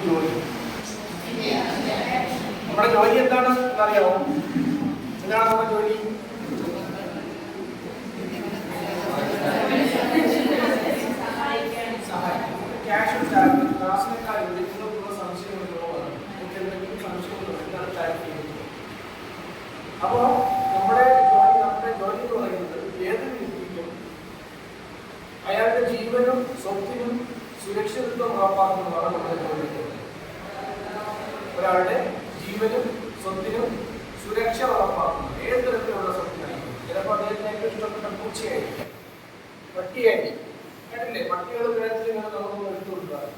ജോലി. നമ്മുടെ ജോലി എന്താണെന്ന് അറിയാമോ? എന്താണ് നമ്മുടെ ജോലി? ക്യാഷ് ചാർജ് ക്ലാസ്സിനേക്കാൾ നിങ്ങൾക്കുള്ള സംശയങ്ങളുള്ളതാണ്. നിങ്ങൾക്ക് എന്തെങ്കിലും സംശയങ്ങളുണ്ടോ? എന്താണ് ചാർജ് ചെയ്യുന്നത്? അപ്പോൾ നമ്മുടെ ജോലി എന്ന് പറയുന്നത് ഏതൊരു വ്യക്തിക്കും അയാളുടെ ജീവനും സ്വത്തിനും സുരക്ഷിതത്വം ഉറപ്പാക്കുന്നതാണ് നമ്മുടെ ജോലി. ഒരാളുടെ ജീവനും സ്വത്തിനും സുരക്ഷ ഉറപ്പാക്കുന്നത് ഏത് തരത്തിലുള്ള സ്വത്തിനായിരിക്കും. ചിലപ്പോൾ അദ്ദേഹത്തിന് ഏറ്റവും ഇഷ്ടപ്പെട്ട പൂച്ചയായിരിക്കും, പട്ടിയായിരിക്കും. കേട്ടില്ലേ? പട്ടികൾ വേഗത്തിൽ ഇങ്ങനെ നമുക്ക് എടുത്തു കൊടുക്കാറ്.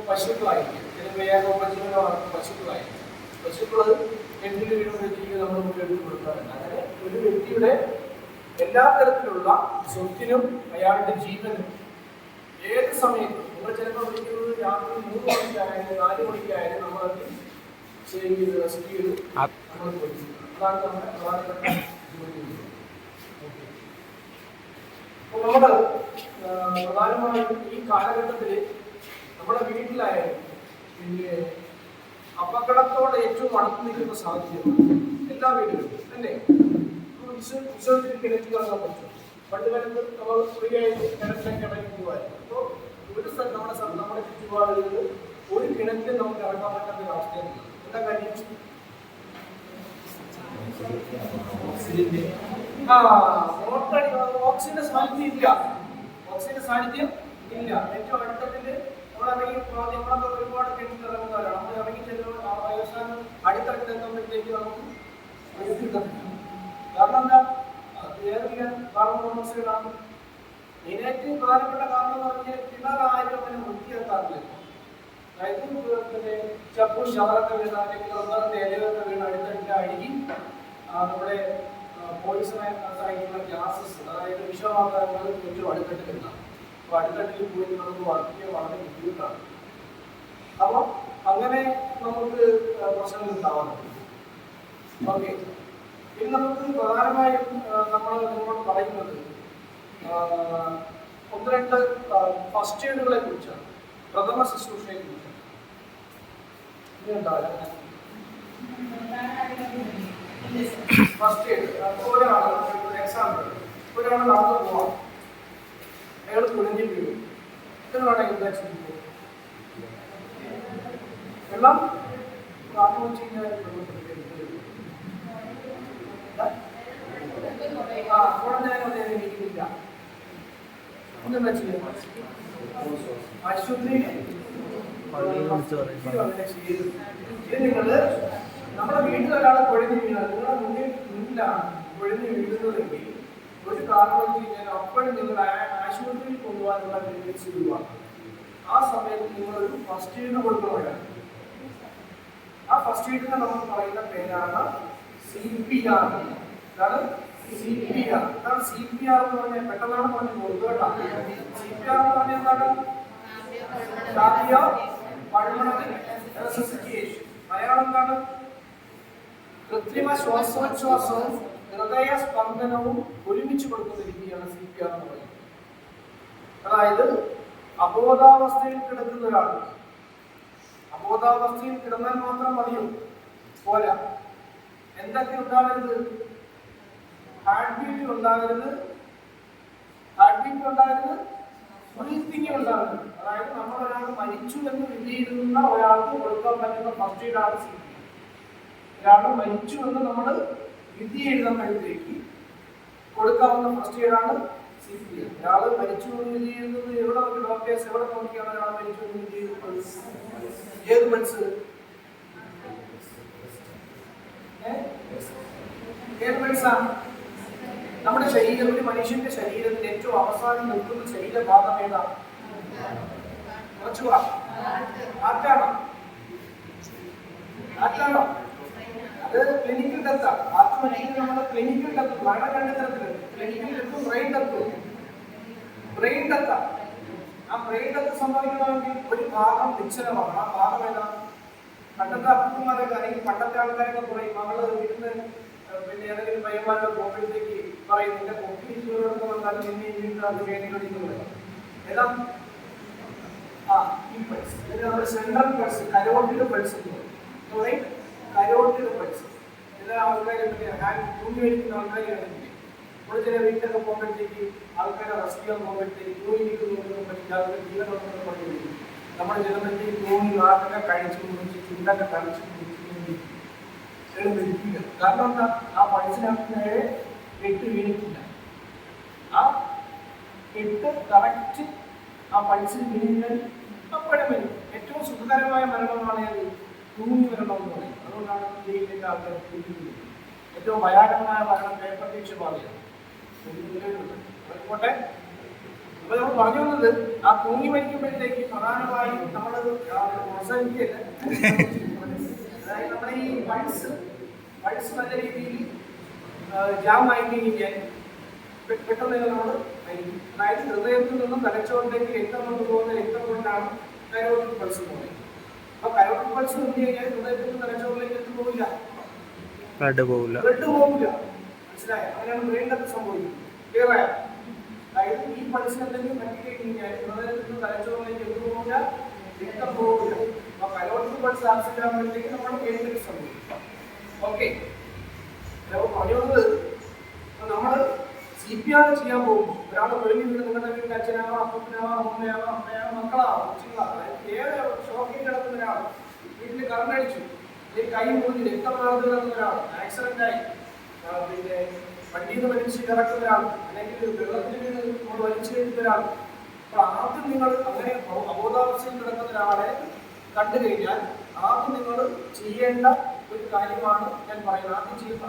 പശുക്കളായിരിക്കും, ചിലപ്പോൾ ഏകോപജീവനമാണ് പശുക്കളായിരിക്കും. പശുക്കൾ എന്തിനു വീടുമ്പോഴത്തേക്ക് നമ്മൾ നമുക്ക് എടുത്തു കൊടുക്കാറുണ്ട്. അങ്ങനെ ഒരു വ്യക്തിയുടെ എല്ലാ തരത്തിലുള്ള സ്വത്തിനും അയാളുടെ ജീവനും ഏത് സമയത്തും നിങ്ങൾ ചിലപ്പോൾ വിളിക്കുന്നത് രാത്രി 3 മണിക്കായാലും 4 മണിക്കായാലും നമ്മളത് ചെയ്ത് റെസ്ക്യൂ ചെയ്ത് നമ്മൾ കൊടുക്കും. അതാണ് നമ്മുടെ പ്രധാനപ്പെട്ട ജോലി. അപ്പോൾ നമ്മൾ പ്രധാനമായും ഈ കാലഘട്ടത്തിൽ നമ്മുടെ വീട്ടിലായാലും പിന്നെ അപകടത്തോടെ ഏറ്റവും അടുത്ത് നിൽക്കുന്ന സാഹചര്യമാണ് എല്ലാ വീടുകളിലും അല്ലേ? വിശ്വസിച്ച് കിണറ്റിൽ ഇറങ്ങാൻ പറ്റും. പണ്ട് കാലത്ത് നമ്മൾ ഫ്രീ ആയിട്ട് കിണറ്റിലൊക്കെ ഇറങ്ങി പോകുമായിരുന്നു. അപ്പോൾ ഒരു നമ്മുടെ ചുറ്റുപാടുകളിൽ ഒരു കിണറ്റിൽ നമുക്ക് ഇറങ്ങാൻ പറ്റാത്ത ഒരു അവസ്ഥയാണ്. എന്താ കാര്യം? ഓക്സിജന്റെ സാന്നിധ്യം ഇല്ല. ഓക്സിജന്റെ സാന്നിധ്യം ഇല്ല. ഏറ്റവും അടുത്തട്ടില് നമ്മളിറങ്ങി നമ്മളൊക്കെ ഒരുപാട് കിണറ്റിൽ ഇറങ്ങുന്നവരാണ്. നമ്മൾ ഇറങ്ങി ചെല്ലുമ്പോൾ അവസാനം അടിത്തട്ടിലെത്തുമ്പോഴത്തേക്ക് നമുക്ക് കിട്ടത്തില്ല. കാരണം എന്താ? ഏറിയ കാർബൺ മോണോക്സൈഡാണ്. മെയിനായിട്ട് പ്രധാനപ്പെട്ട കാരണം എന്ന് പറഞ്ഞാൽ കിണറായാലും അങ്ങനെ വൃത്തിയാക്കാറില്ല. അതായത് പിന്നെ ചപ്പും ഷവറൊക്കെ വീണ അല്ലെങ്കിൽ റബ്ബറിന്റെ ഇലയൊക്കെ വീണ് അടിത്തട്ടിൽ അഴുകി നമ്മുടെ പോയിസണസ് ആയിട്ടുള്ള ഗ്യാസസ്, അതായത് വിഷവാതകങ്ങൾ ഏറ്റവും അടിത്തട്ടിലുണ്ടാകും. അപ്പോൾ അടിത്തട്ടിൽ പോയി നമുക്ക് വർക്ക് ചെയ്യാൻ വളരെ ബുദ്ധിമുട്ടാണ്. അപ്പോൾ അങ്ങനെ നമുക്ക് പ്രശ്നങ്ങൾ ഉണ്ടാവാറുണ്ട്. ഓക്കെ, ഇനി നമുക്ക് പ്രധാനമായും നമ്മൾ നിങ്ങളോട് പറയുന്നത് 1-2 ഫസ്റ്റ് എയ്ഡുകളെ കുറിച്ചാണ്, പ്രഥമ ശുശ്രൂഷയെ കുറിച്ചാണ്. ഫസ്റ്റ് എയ്ഡ് ഒരാൾ എക്സാമ്പിൾ, ഒരാൾ നടന്നു പോവാം, അയാൾ കുഴഞ്ഞു വീഴും. എന്താണ് എന്താ ചെയ്യുന്നത്? വെള്ളം കാരണം വെച്ച് കഴിഞ്ഞാൽ എനിക്കില്ല. ഒന്നും ചെയ്യാൻ ആശുപത്രിയിൽ നിങ്ങള് നമ്മുടെ വീട്ടിൽ ഒരാളെ കുഴഞ്ഞു വീണാൽ നിങ്ങളുടെ മുന്നിലാണ് കുഴഞ്ഞു വീഴുന്നതെങ്കിൽ ഒരു കാരണം വെച്ച് കഴിഞ്ഞാൽ അപ്പോഴും നിങ്ങൾ ആശുപത്രിയിൽ കൊണ്ടുപോകാനുള്ള ടെൻഡൻസി ഒഴിവാക്കും. ആ സമയത്ത് നിങ്ങളൊരു ഫസ്റ്റ് എയ്ഡ് കൊടുക്കുന്നവരാണ്. ആ ഫസ്റ്റ് എയ്ഡിനെ നമ്മൾ പറയുന്ന പേരാണ് CPR. ഇതാണ് CPR. ഇതാണ് CPR എന്ന് പറഞ്ഞാൽ പെട്ടെന്നാണ് പറഞ്ഞു പോകുന്നത് കേട്ടോ. CPR എന്ന് പറഞ്ഞാൽ എന്താണ്? Pulmonary resuscitation. മലയാളം എന്താണ്? കൃത്രിമ ശ്വാസോച്ഛ്വാസവും ഹൃദയ സ്പന്ദനവും ഒരുമിച്ച് കൊടുക്കുന്ന രീതിയാണ് CPR എന്ന് പറയുന്നത്. അതായത് അബോധാവസ്ഥയിൽ കിടക്കുന്ന ഒരാൾ, അബോധാവസ്ഥയിൽ കിടന്നാൽ മാത്രം മതിയോ? പോരാ. എന്തൊക്കെ ഉണ്ടാകരുത്? ഹാർട്ട് ബീറ്റ് ഉണ്ടാകരുത്, ബ്രീത്തിങ് ഉണ്ടാകരുത്. അതായത് നമ്മൾ ഒരാൾ മരിച്ചു എന്ന് വിധിയിരുന്ന ഒരാൾക്ക് കൊടുക്കാൻ പറ്റുന്ന ഫസ്റ്റ് എയ്ഡാണ് CPR. ഒരാൾ മരിച്ചു എന്ന് നമ്മൾ വിധി എഴുതുമ്പോഴത്തേക്ക് കൊടുക്കാവുന്ന ഫസ്റ്റ് എയ്ഡാണ് CPR. ഒരാൾ മരിച്ചു എന്ന് വിധി എഴുതുന്നത് എവിടെ നോക്കി ഡോക്ടേഴ്സ് എവിടെ നോക്കിയാണ് ഒരാൾ മരിച്ചു എന്ന് വിധി എഴുതുന്നത്? ഏത് മനസ്സ്? ഏത് മനസ്സാണ്? നമ്മുടെ ശരീരം, ഒരു മനുഷ്യന്റെ ശരീരത്തിൽ ഏറ്റവും അവസാനം നിൽക്കുന്ന ശരീരഭാഗം ഏതാണ്? കുറച്ചു ആർക്കാണോ? അത് ക്ലിനിക്കൽ ഡെത്താണ്. ആത്മഹത്യ നമ്മുടെ ക്ലിനിക്കൽ ഡെത്ത് മരണം 2 തരത്തിലുണ്ട്. ക്ലിനിക്കൽ ഡെത്തും ബ്രെയിൻ ഡെത്തും. ബ്രെയിൻ ഡെത്താണ്. ആ ബ്രെയിൻ ഡെത്ത് സംഭവിക്കണമെങ്കിൽ ഒരു ഭാഗം നിശ്ചലമാണ്. ആ ഭാഗം ഏതാണ്? പണ്ടത്തെ അപ്പന്മാരൊക്കെ അല്ലെങ്കിൽ പണ്ടത്തെ ആൾക്കാരൊക്കെ പറയും, മകള് വീട്ടിന് പിന്നെ ഏതെങ്കിലും പയ്യന്മാരൊക്കെ പോകുമ്പോഴത്തേക്ക് പറയും, നിന്റെ കൊക്കി ഇഷ്ടം വന്നാലും നിന്നെ വീട്ടിൽ അത് വേദനകളിക്കുന്നത്. ഏതാ? ഈ പൾസ് ഇത് നമ്മുടെ സെൻട്രൽ പൾസ്, കരോട്ടിഡ് പൾസ് എന്ന് പറയും. കരോട്ടിഡ് പൾസ് എല്ലാ ആൾക്കാരും തൂങ്ങി വയ്ക്കുന്ന ആൾക്കാരെയാണെങ്കിൽ നമ്മൾ ചില വീട്ടിലൊക്കെ പോകുമ്പോഴത്തേക്ക് ആൾക്കാരെ റെസ്ക്യൂ ചെയ്യാൻ പോകുമ്പോഴത്തേക്ക് തൂങ്ങിക്ക് നോക്കുന്ന പറ്റില്ലാതെ ജീവനൊന്നും പറഞ്ഞു നമ്മൾ ചിലപ്പോഴത്തേക്ക് തൂങ്ങി വാക്കൊക്കെ കഴിച്ചു മുറിച്ച് ചുണ്ടൊക്കെ കഴിച്ചു മുറിച്ചിരിക്കുക. കാരണം എന്താ, ആ പൾസിനകത്ത് നേരെ കെട്ട് വീണിട്ടില്ല. ആ കെട്ട് കറക്റ്റ് ആ പൾസിൽ വീഴുന്നത് അപ്പോഴും വരും. ഏറ്റവും സുഖകരമായ മരണമാണ് തൂങ്ങി മരണം എന്ന് പറയും. അതുകൊണ്ടാണ് ജയിലിലേക്ക് ആൾക്കാർ തൂങ്ങിക്കുന്നത്. ഏറ്റവും ഭയാനകമായ മരണം പേപ്പർ തീക്ഷപാതയാണ്. ആയിക്കോട്ടെ, അപ്പൊ നമ്മൾ പറഞ്ഞു വന്നത് ആ തൂങ്ങി മരിക്കുമ്പോഴത്തേക്ക് പ്രധാനമായും നമ്മളത് പ്രോത്സാഹിക്കുകയല്ല. അതായത് നമ്മുടെ ഈ പൾസ് നല്ല രീതിയിൽ ജാം ആയി കഴിഞ്ഞാൽ പെട്ടെന്ന് നമ്മൾ മരിക്കും. അതായത് ഹൃദയത്തിൽ നിന്നും തലച്ചോറിലേക്ക് രക്തം കൊണ്ടുപോകുന്ന രക്തം കൊണ്ടാണ് കരോട്ടിഡ് പൾസ് പോകുന്നത്. അപ്പൊ കരോട്ടിഡ് പൾസ് വന്നു കഴിഞ്ഞാൽ ഹൃദയത്തിൽ നിന്ന് തലച്ചോറിലേക്ക് എത്തും പോകില്ല, ബ്ലഡ് പോകില്ല. മനസ്സിലായ? അങ്ങനെയാണ് ബ്രെയിനിലൊക്കെ സംഭവിക്കുന്നത്. ക്ലിയറായ? അതായത് ഈ പൾസിന് എന്തെങ്കിലും പറ്റിക്കഴിഞ്ഞാൽ ഹൃദയത്തിൽ നിന്ന് തലച്ചോറിലേക്ക് എത്തും പോകില്ല, രക്തം പോകില്ല. അപ്പൊ കരോട്ടിഡ് പൾസ് ആക്സിഡന്റ് ആകുമ്പോഴത്തേക്ക് നമ്മൾ ബ്രെയിനിലേക്ക് സംഭവിക്കും. ഓക്കെ, പറഞ്ഞു വന്നത് നമ്മൾ CPR ചെയ്യാൻ പോകും. ഒരാൾ വെളിയിൽ വീട് നിങ്ങളുടെ വീട്ടിൽ അച്ഛനാവാം, അപ്പനാവാം, അമ്മയാവാം, അമ്മയാവാം, മക്കളാവാം, കൊച്ചുങ്ങളാവാം, ഏത് ഷോക്കിൽ കിടക്കുന്ന ഒരാൾ, വീട്ടിൽ കറണ്ട് അടിച്ചു, കൈ മുറിഞ്ഞ് രക്തം നടന്നു കിടക്കുന്ന ഒരാൾ, ആക്സിഡന്റ് ആയി, പിന്നെ വണ്ടിയിൽ നിന്ന് വലിച്ച് കിടക്കുന്ന ഒരാൾ, അല്ലെങ്കിൽ വെള്ളത്തിൽ വീണ് നമ്മൾ വലിച്ചു കഴിക്കുന്ന ഒരാൾ. അപ്പൊ ആദ്യം നിങ്ങൾ അങ്ങനെ അബോധാവസ്ഥയിൽ കിടക്കുന്ന ഒരാളെ കണ്ടു കഴിഞ്ഞാൽ ആദ്യം നിങ്ങൾ ചെയ്യേണ്ട ഒരു കാര്യമാണ് ഞാൻ പറയുന്നത്.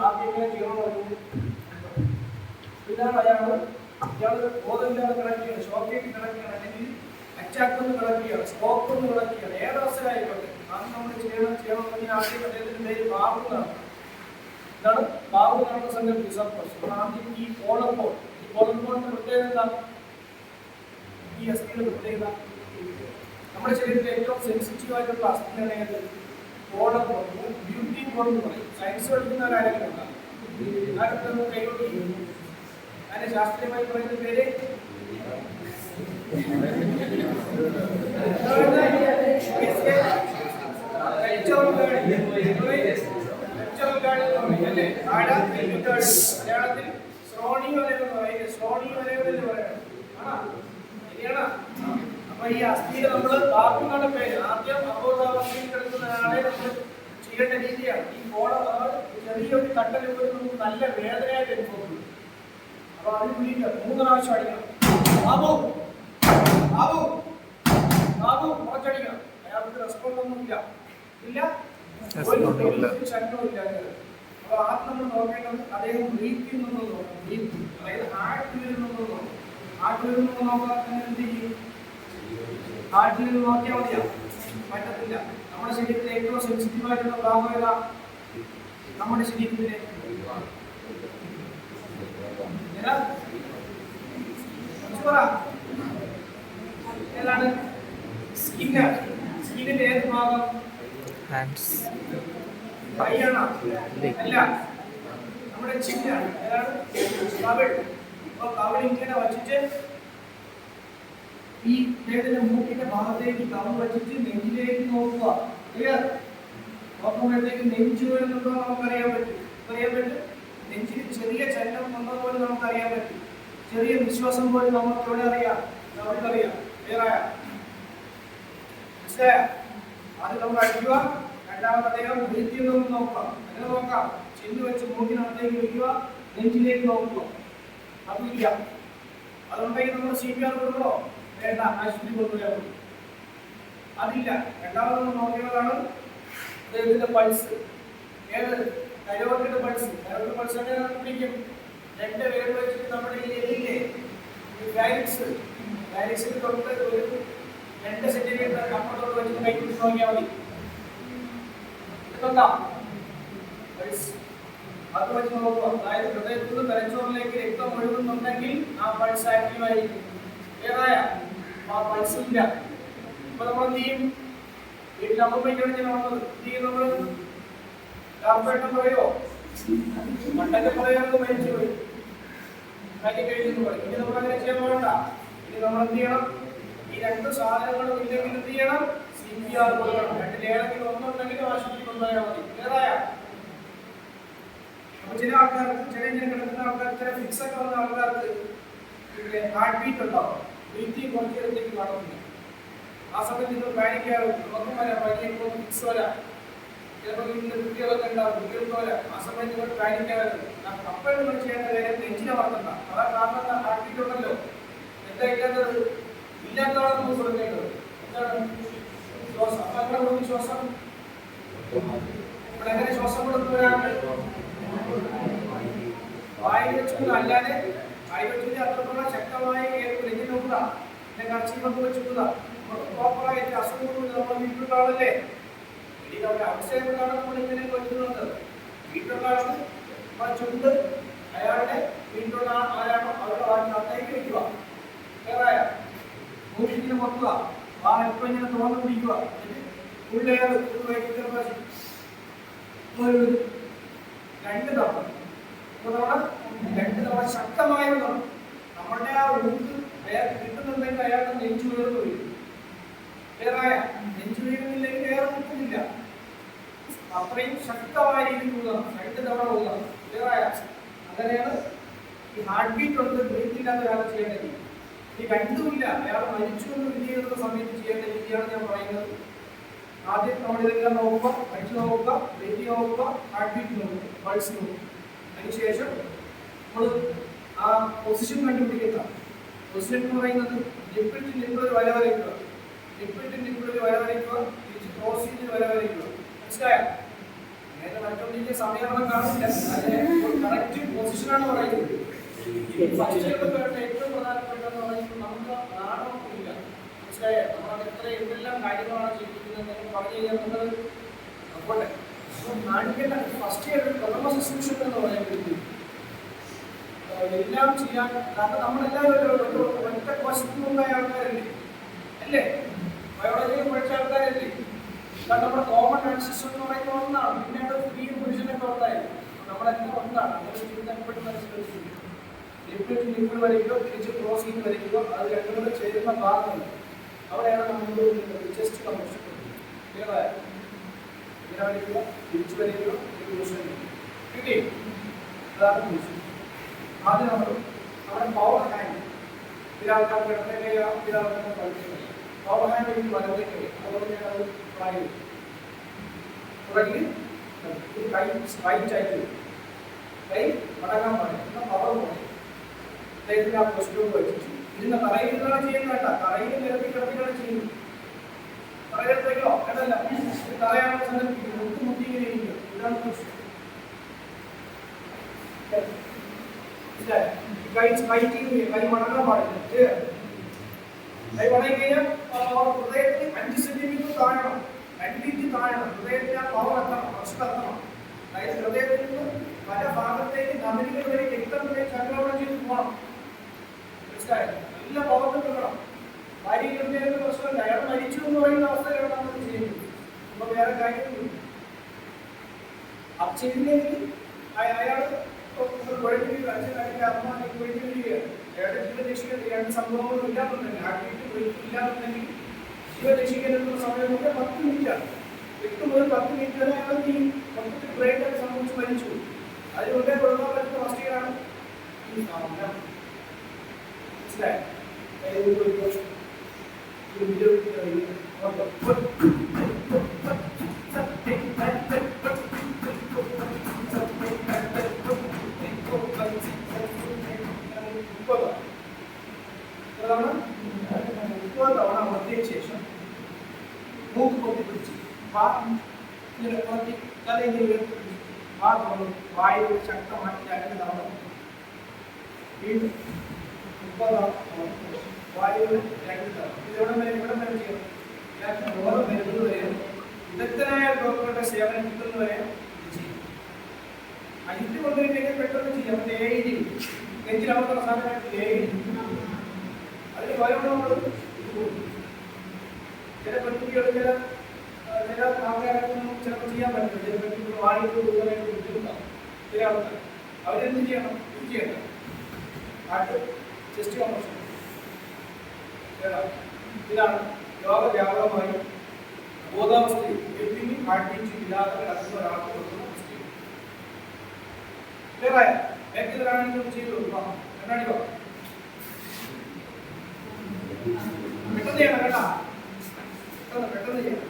ആദ്യം എങ്ങനെ ചെയ്യണമെന്ന് പറയുന്നത്, ഇതാണ് ഇയാള് ബോധമില്ലാതെ കിടക്കുകയാണ്, ഷോക്കേറ്റ് കിടക്കുകയാണ്, അല്ലെങ്കിൽ അറ്റാക്ക് ഒന്ന് കിടക്കുകയാണ്, സ്ട്രോക്ക് ഒന്ന് കിടക്കുകയാണ്, ഏതവസ്ഥയിലായിക്കോട്ടെ അത് നമ്മൾ ചെയ്യണമെങ്കിൽ ആദ്യം അദ്ദേഹത്തിന്റെ പേര് ബാബു എന്നാണ്. എന്താണ് ബാബു എന്നാണ് സങ്കല്പിച്ചത്. ആദ്യം ഈ കോളപ്പോളിന്റെ പ്രത്യേകത എന്താണ്? ഈ അസ്ഥിയുടെ പ്രത്യേകത നമ്മുടെ ശരീരത്തിൽ ഏറ്റവും സെൻസിറ്റീവ് ആയിട്ടുള്ള അസ്ഥിയാണ് കോളപ്പോൾ, ബ്യൂട്ടി ബോൺ എന്ന് പറയും. സയൻസ് പഠിക്കുന്നവരാരെങ്കിലും ഉണ്ടാകും. ആരും കൈകൊണ്ട് അതിന്റെ ശാസ്ത്രീയമായി പറയുന്ന പേര് മലയാളത്തിൽ ശ്രോണി വലയം എന്ന് പറയുന്നത്. ശ്രോണി വലയം എന്ന് പറയുന്നത് ശരിയാണ്. അപ്പൊ ഈ അസ്ഥിയിൽ നമ്മൾ ബാക്കുകളുടെ പേര് ആദ്യം അബോധാവസ്ഥയിൽ കിടക്കുന്ന ആളെ നമ്മൾ ചെയ്യേണ്ട രീതിയാണ്. ഈ ചെറിയൊരു തട്ടൽ നമുക്ക് നല്ല വേദനയായിട്ട് അനുഭവപ്പെടും. അപ്പൊ അതിന് വിളിക്കുക, 3 പ്രാവശ്യം അടിക്കണം. ബാബു ബാബു ബാബു കുറച്ചടിക്കണം. അയാൾക്ക് റെസ്പോണ്ട് ഒന്നുമില്ല, ശരണമില്ല. അപ്പൊ ആദ്യം നമ്മൾ നോക്കേണ്ടത് അദ്ദേഹം ബ്രീത്തിൽ നിന്ന് നോക്കണം. ബ്രീത്ത് അതായത് ഹാർട്ടിൽ നിന്ന് നോക്കണം. ഹാർട്ടിൽ നിന്ന് നോക്കാൻ എന്ത് ചെയ്യും? ഹാർട്ടിൽ നിന്ന് നോക്കിയാൽ മതിയാ? പറ്റത്തില്ല. നമ്മുടെ ശരീരത്തിലെ ഏറ്റവും സെൻസിറ്റീവ് ആയിട്ടുള്ള ഭാഗം ഏതാ? നമ്മുടെ ശരീരത്തിലെ ഏതാണ്? സ്കിന്നാണ്. സ്കിന്നിന്റെ ഏത് ഭാഗം? കൈയാണോ? അല്ല, നമ്മുടെ ചിന്നാണ്. ഏതാണ്? കവിൾ. അപ്പൊ കവിൾ ഇങ്ങനെ വച്ചിട്ട് ഈ ദേഹത്തിന്റെ മൂക്കിന്റെ ഭാഗത്തേക്ക് കവിൾ വച്ചിട്ട് നെഞ്ചിലേക്ക് നോക്കുക. ക്ലിയർ? നോക്കുമ്പോഴത്തേക്ക് നെഞ്ചു വരുന്നുണ്ടോ നമുക്കറിയാൻ പറ്റും. നെഞ്ചിൽ ചെറിയ ചലനം വന്നത് പോലെ നമുക്കറിയാൻ പറ്റും. ചെറിയ വിശ്വാസം പോലെ നമുക്ക് എവിടെ അറിയാം? നമുക്കറിയാം. ക്ലിയറായ? അത് നമ്മൾ അടിക്കുക. രണ്ടാമത് അദ്ദേഹം ബ്രീത്തിൽ നിന്ന് നോക്കുക. അങ്ങനെ നോക്കാം. ചെന്ന് വെച്ച് മൂക്കിനകത്തേക്ക് വയ്ക്കുക, നെഞ്ചിലേക്ക് നോക്കുക. അതില്ല. അതുകൊണ്ടെങ്കിൽ നമ്മൾ CPR കൊടുക്കണോ? വേണ്ട, ആശുപത്രി കൊണ്ടുപോയാൽ മതി. അതില്ല. രണ്ടാമത് നമ്മൾ നോക്കേണ്ടതാണ് അദ്ദേഹത്തിന്റെ പൾസ്. ഏത്? Carotid pulse. കരോട്ടിഡ് പൾസ് എങ്ങനെ പിടിക്കും? 2 വിരൽ വെച്ചിട്ട് നമ്മുടെ ഈ എല്ലില്ലേ, ഗാരിക്സിൽ തൊട്ട് ഒരു 2 സെന്റിമീറ്റർ കപ്പത്തോട് വെച്ചിട്ട് കൈ പിടിച്ച് നോക്കിയാൽ മതി. അത് വെച്ച് നോക്കുക. അതായത് ഹൃദയത്തിൽ നിന്ന് തലച്ചോറിലേക്ക് രക്തം ഒഴുകുന്നുണ്ടെങ്കിൽ ആ പൾസ് ആക്റ്റീവ് ആയിരിക്കും. ഏതായ ആ പൾസ് ഇല്ല. അപ്പൊ നമ്മൾ എന്ത് ചെയ്യും? വീട്ടിൽ അമ്മയ്ക്കാണ് ഞാൻ വന്നത്. എന്ത് ചെയ്യും? നമ്മൾ കാർപ്പേട്ടം പറയോ? പണ്ടൊക്കെ പറയാനൊക്കെ മരിച്ചു പോയി കഴിഞ്ഞെന്ന് പറയും. ഇനി നമ്മൾ അങ്ങനെ ചെയ്യാൻ വേണ്ട. ഇനി നമ്മൾ എന്ത് ചെയ്യണം? ഈ രണ്ട് സാധനങ്ങളും ഇല്ലെങ്കിൽ എന്ത് ചെയ്യണം? CPR കൊടുക്കണം. രണ്ടിലേതെങ്കിലും ഒന്നുണ്ടെങ്കിൽ ആശുപത്രി കൊണ്ടുപോയാൽ മതി. ക്ലിയറായ? അപ്പൊ ചില ആൾക്കാർക്ക്, ചില ഇങ്ങനെ കിടക്കുന്ന ആൾക്കാർക്ക്, ചില ഫിക്സ് ഒക്കെ വന്ന ആൾക്കാർക്ക് ഹാർട്ട് ബീറ്റ് ഉണ്ടാവും, ബ്രീത്തിങ് കുറച്ച് നേരത്തേക്ക് കാണുന്നില്ല. ആ സമയത്ത് നിങ്ങൾ പാനിക്കാറുണ്ട്. ഒന്നും വരാം, പനിയൊക്കെ ഫിക്സ് വരാം, ചിലപ്പോൾ വീട്ടിൽ കുട്ടികളൊക്കെ ഉണ്ടാവും, കുട്ടികൾക്ക് വരാം. ആ സമയത്ത് നിങ്ങൾ പാനിക്കാറുണ്ട്. അപ്പോൾ നിങ്ങൾ ചെയ്യേണ്ട കാര്യം നെഞ്ചിനെ വളർത്തണ്ട. അതാ കാരണം ഹാർട്ട് ബീറ്റ് ഉണ്ടല്ലോ, എന്താ ഇല്ലാത്തത്? ഇല്ലാത്തതാണ് നമുക്ക് കൊടുക്കേണ്ടത്. എന്താണ്? ശ്വാസം. അപ്പൊ എങ്ങനെ കൊടുക്കും ശ്വാസം? ഇവിടെ എങ്ങനെ ശ്വാസം കൊടുക്കുന്നവരാണ്? വായിൽ വെച്ചുകൂടാ, അല്ലാതെ വായിൽ വെച്ചിട്ട് അത്രത്തോളം ശക്തമായി നെഞ്ചിൽ നോക്കുക, പിന്നെ കർച്ചീഫൊക്കെ വെച്ചുകൂടാ. പ്രോപ്പറായിട്ട് അസുഖങ്ങൾ നമ്മൾ വീട്ടിലുണ്ടാവല്ലേ? ഇനി നമ്മുടെ അവസ്ഥയെക്കൊണ്ടാണ് നമ്മൾ ഇങ്ങനെ കൊല്ലുന്നത്. വീട്ടിലുണ്ടാകുന്നത് ആ ചുണ്ട് അയാളുടെ വീട്ടിലുള്ള ആരാണോ അവരുടെ വാങ്ങിലേക്ക് വയ്ക്കുക. വേറായ മൂക്കിങ്ങനെ പൊക്കുക, ആ എപ്പോൾ ഇങ്ങനെ തുറന്നു പിടിക്കുക, ഉള്ളേറ് രണ്ട് തവണ, രണ്ട് തവണ ശക്തമായ നമ്മളുടെ ആ ഊക്ക് അയാൾക്ക് കിട്ടുന്നുണ്ടെങ്കിൽ അയാളുടെ നെഞ്ചു വീർന്നു വരും. വേറായ നെഞ്ചു വീഴുന്നില്ലെങ്കിൽ വേറെ ഊക്കുന്നില്ല. അത്രയും ശക്തമായ രീതിയിൽ ഊതണം, രണ്ട് തവണ ഊതണം. വേറായ അങ്ങനെയാണ് ഈ ഹാർട്ട് ബീറ്റ് ഉണ്ട്, ബ്രീത്ത് ഇല്ലാത്ത ഒരാൾ ചെയ്യേണ്ട രീതി. ഈ രണ്ടുമില്ല, അയാൾ മരിച്ചുകൊണ്ട് വിധി ചെയ്യുന്ന സമയത്ത് ചെയ്യേണ്ട രീതിയാണ് ഞാൻ പറയുന്നത്. ആദ്യം നമ്മളിതെല്ലാം നോക്കുക, മരിച്ചു നോക്കുക, ബ്രീത്ത് നോക്കുക, ഹാർട്ട് ബീറ്റ് നോക്കുക, പൾസ് നോക്കുക. അതിനുശേഷം നമ്മൾ ആ പൊസിഷൻ കണ്ടുപിടിക്കുന്ന പൊസിഷൻ എന്ന് പറയുന്നത് ലിപ്പിഡിന് നിങ്ങളൊരു വര വരയ്ക്കുക, ലിപ്പിഡിന് നിങ്ങളൊരു വര വരയ്ക്കുക, തിരിച്ച് ക്രോസ് ചെയ്ത് വര വരയ്ക്കുക. മനസ്സിലായോ? നേരെ മറ്റൊന്നിന്റെ സമയമാണ് കാണില്ല, അതിനെ കറക്റ്റ് പൊസിഷനാണ് പറയുന്നത്. ഫസ്റ്റ് ഏറ്റവും പ്രധാനപ്പെട്ടതെന്ന് പറയുന്നത് നമുക്ക് നാണമില്ല. മനസ്സിലായോ? നമ്മൾ എത്ര എന്തെല്ലാം കാര്യങ്ങളാണ് ചെയ്തിരിക്കുന്നത് പറഞ്ഞു കഴിഞ്ഞാൽ നമ്മൾ അപ്പോട്ടെ നാണിക്കേണ്ട. ഫസ്റ്റ് ഇയർ പ്രഥമ ശുശ്രൂഷ എന്ന് പറയുന്നത് എല്ലാം ചെയ്യാൻ, കാരണം നമ്മളെല്ലാവരും ഒറ്റ കോശത്തിനുണ്ടായ ആൾക്കാരല്ലേ, അല്ലേ? ബയോളജിയിൽ പഠിച്ച ആൾക്കാരല്ലേ? കാരണം നമ്മുടെ കോമൺ ആൻസിസ്റ്റർ എന്ന് പറയുന്നത് ഒന്നാണ്. പിന്നീട് സ്ത്രീയും പുരുഷനൊക്കെ ഉണ്ടായിരുന്നു. നമ്മളെല്ലാം ഒന്നാണ്. അങ്ങനെ ചിന്തപ്പെട്ട് മനസ്സിലാക്കി ലിപ്പിഡ് ലിപ്പിഡ് വരയ്ക്കുക, തിരിച്ച് ക്രോസ് ചെയ്ത് വരയ്ക്കുക. അത് രണ്ടും കൂടെ ചേരുന്ന ഭാഗമുണ്ട്, അവിടെയാണ് നമ്മൾ ചെസ്റ്റ് കമ്പഷൻ. ക്ലിയറായ? ഇങ്ങനെ വരയ്ക്കുക, തിരിച്ചു വരയ്ക്കുക, കിട്ടി? അതാണ് പുരുഷൻ. ആദ്യം നമ്മൾ നമ്മുടെ പവർ ഹാൻഡ്, ഒരാൾക്കാർ കിടന്നേക്കോ ഒരാൾക്കാർ കളിക്കുന്നത്, പവർ ഹാൻഡ് എനിക്ക് വലത്തേക്ക്, അതുകൊണ്ട് ഞാൻ അത് പറയും. തുടങ്ങി കൈ സ്ട്രൈറ്റ് ആയിട്ട് കൈ മടങ്ങാൻ പറയും, പവർ പറയും. അദ്ദേഹത്തിന് ആ പൊസിഷൻ വെച്ചിട്ട് ഇതിന്റെ തറയിലാണ് ചെയ്യുന്നതല്ല, തറയിൽ നിരത്തി കിടത്തിയാണ് ചെയ്യുന്നത്. തറയിലത്തേക്കോ അതല്ല, തറയാണ് സങ്കല്പിക്കുന്നത്, മുട്ടി ഇങ്ങനെ ഇരിക്കുക. ഇതാണ് പൊസിഷൻ. കൈ സ്ട്രൈറ്റ് ചെയ്യുക, കൈ മടങ്ങാൻ പാടില്ല. കൈ മടങ്ങി കഴിഞ്ഞാൽ ഹൃദയത്തിന് 5 സെന്റിമീറ്റർ താഴണം, 2 ഇഞ്ച് താഴണം. ഹൃദയത്തിന് ആ പവർ എത്തണം, പ്രശ്നം എത്തണം. അതായത് ഹൃദയത്തിൽ നിന്ന് പല ഭാഗത്തേക്ക് ധമനികൾ വരെ രക്തത്തിലേക്ക് ചക്രവണം ചെയ്ത് പോകണം. മനസ്സിലായോ? നല്ല പവർ കിട്ടണം. ഭാര്യയിൽ പ്രശ്നമില്ല, അയാൾ മരിച്ചു എന്ന് പറയുന്ന അവസ്ഥയിലാണ് നമ്മൾ ചെയ്യുന്നത്. അപ്പൊ വേറെ കാര്യമൊന്നുമില്ല. അത് ചെയ്യുന്നെങ്കിൽ അയാൾ കുഴപ്പമില്ല, അച്ഛൻ അമ്മ കുഴപ്പമിരിക്കുകയാണ്. അയാളുടെ ജീവരക്ഷിക്കാൻ രണ്ട് സംഭവങ്ങളും ഇല്ലാന്നുണ്ടെങ്കിൽ, ആക്ടിവിറ്റി ഇല്ലാന്നുണ്ടെങ്കിൽ ജീവരക്ഷിക്കാനുള്ള സമയം കൊണ്ട് 10 മിനിറ്റാണ്. 8 മുതൽ 10 മിനിറ്റ് വരെ അയാൾ ഈ മൊത്തത്തിൽ ബ്രേക്കൊക്കെ സംഭവിച്ച് മരിച്ചു. അതിനുകൊണ്ടേ കൊടുക്കാൻ പറ്റുന്ന വസ്തുക്കളാണ് ഈ സാധനം. മനസ്സിലായോ? തവണ അമർത്തിയതിനു ശേഷം മൂക്ക് പൊട്ടി പിടിച്ച് തലയിങ്ങനെ ആ വായു ശക്തമാക്കി അതിന് തവണ വീണ്ടും 30 വായുവിന് 2 തവണ. ഇതെവിടെ വരെ ചെയ്യണം? ഞാൻ ബോധം വരുന്നത് വരെ, വിദഗ്ധനായ ഡോക്ടറുടെ സേവനം കിട്ടുന്നവരെ ചെയ്യും. അജിത്ത് കൊണ്ടുപോയി പെട്ടെന്ന് ചെയ്യാം. മറ്റേ AED നെഞ്ചിലമർത്തുന്ന സാധനമായിട്ട് AED അതിന് പകരം നമ്മൾ ചില പെൺകുട്ടികൾ ചില ആൾക്കാരൊന്നും ചിലപ്പോൾ ചെയ്യാൻ പറ്റില്ല. ചില പെൺകുട്ടികൾ വായുവിൽ കൂടുതലായിട്ട് ബുദ്ധിമുട്ടാണ്. ചില ആൾക്കാർ അവരെന്ത് ചെയ്യണം? ഇത് ചെയ്യണം. ആട്ട് ചെസ്റ്റ് കമ്പഷൻ ഇതാണ് ലോകവ്യാപകമായി ബോധാവസ്ഥയിൽ ബ്രീത്തിങ് ഹാർട്ട് ബീറ്റ് ഇല്ലാതെ കിടക്കുന്ന ഒരാൾക്ക് കൊടുക്കുന്ന സ്റ്റേറ്റ്. ക്ലിയർ ആയോ? വ്യക്തികളാണെങ്കിൽ ചെയ്തു കൊടുക്കാം. കണ്ണാടിക്കോ പെട്ടെന്ന് ചെയ്യണം കേട്ടാ, പെട്ടെന്ന് ചെയ്യണം.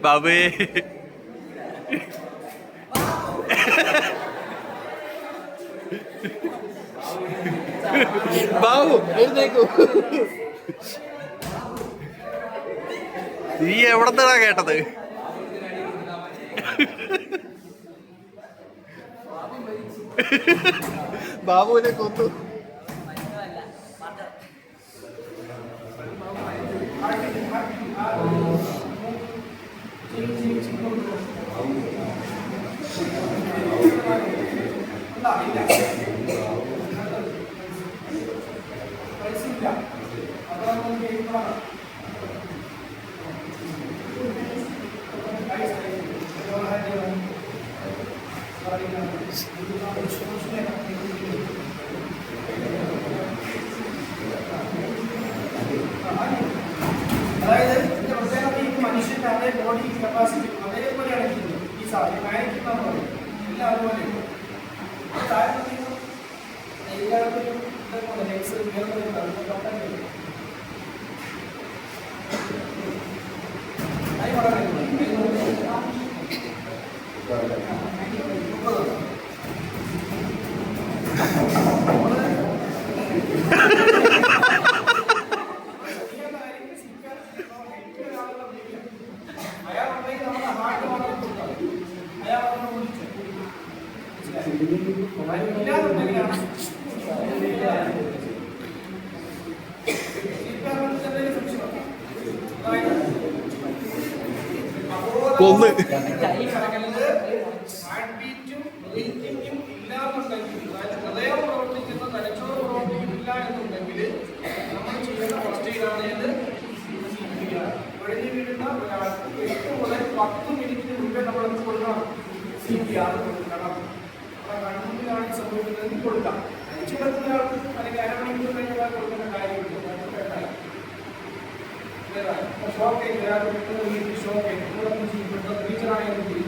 ബാബേ ബാബു എഴുന്നേക്കൂ. നീ എവിടന്നാ കേട്ടത്? ബാബുവിനെ കൊന്നു. അതായത് ഇതിന്റെ പ്രത്യേകത ഈ മനുഷ്യന്റെ അതേ ബോഡി കപ്പാസിറ്റി അതേപോലെയാണ് ഇരിക്കുന്നത്. ഈ സാധനം കാണിക്കുന്ന പോലെ എല്ലാം അതുപോലെ എല്ലാവർക്കും ഇതേപോലെ ലെഗ്സ് കൊന്ന് ഹൃദയം പ്രവർത്തിക്കുന്ന തലച്ചോറ് പ്രവർത്തിക്കുന്നില്ല എന്നുണ്ടെങ്കിൽ നമ്മൾ ചെയ്യുന്ന ഫസ്റ്റ് എയ്ഡാണ് ഒഴിഞ്ഞു വീഴുന്ന ഒരാൾക്ക് 8 മുതൽ 10 മിനിറ്റിന് മുമ്പേ നമ്മൾ എന്ത് കൊടുക്കണം? CPR കൊടുക്കണം. കണ്ണുമ്പിലാണ് സംഭവിക്കുന്നത് കൊടുക്കാം. അടിച്ചുകിടക്കുന്ന ആൾക്ക് അല്ലെങ്കിൽ അരമണിക്കൂർ കഴിഞ്ഞാൽ കൊടുക്കേണ്ട കാര്യമില്ല. ഷോക്ക് ഷോക്ക് ടീച്ചറാണെങ്കിൽ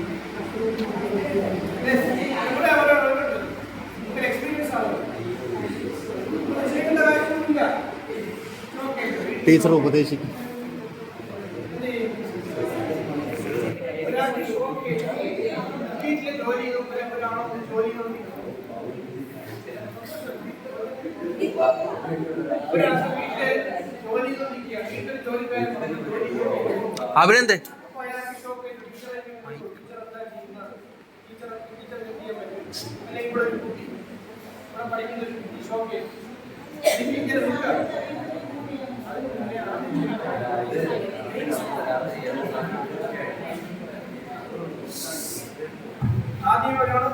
എക്സ്പീരിയൻസ് ആകും. ചെയ്യേണ്ട കാര്യമൊന്നുമില്ല. ടീച്ചർ ഉപദേശിക്കും. ഒരാൾക്ക് ഷോക്ക് വീട്ടിലെ ജോലി ഒരാളോ ജോലി അവരെന്തേ ആദ്യം ഒരാൾ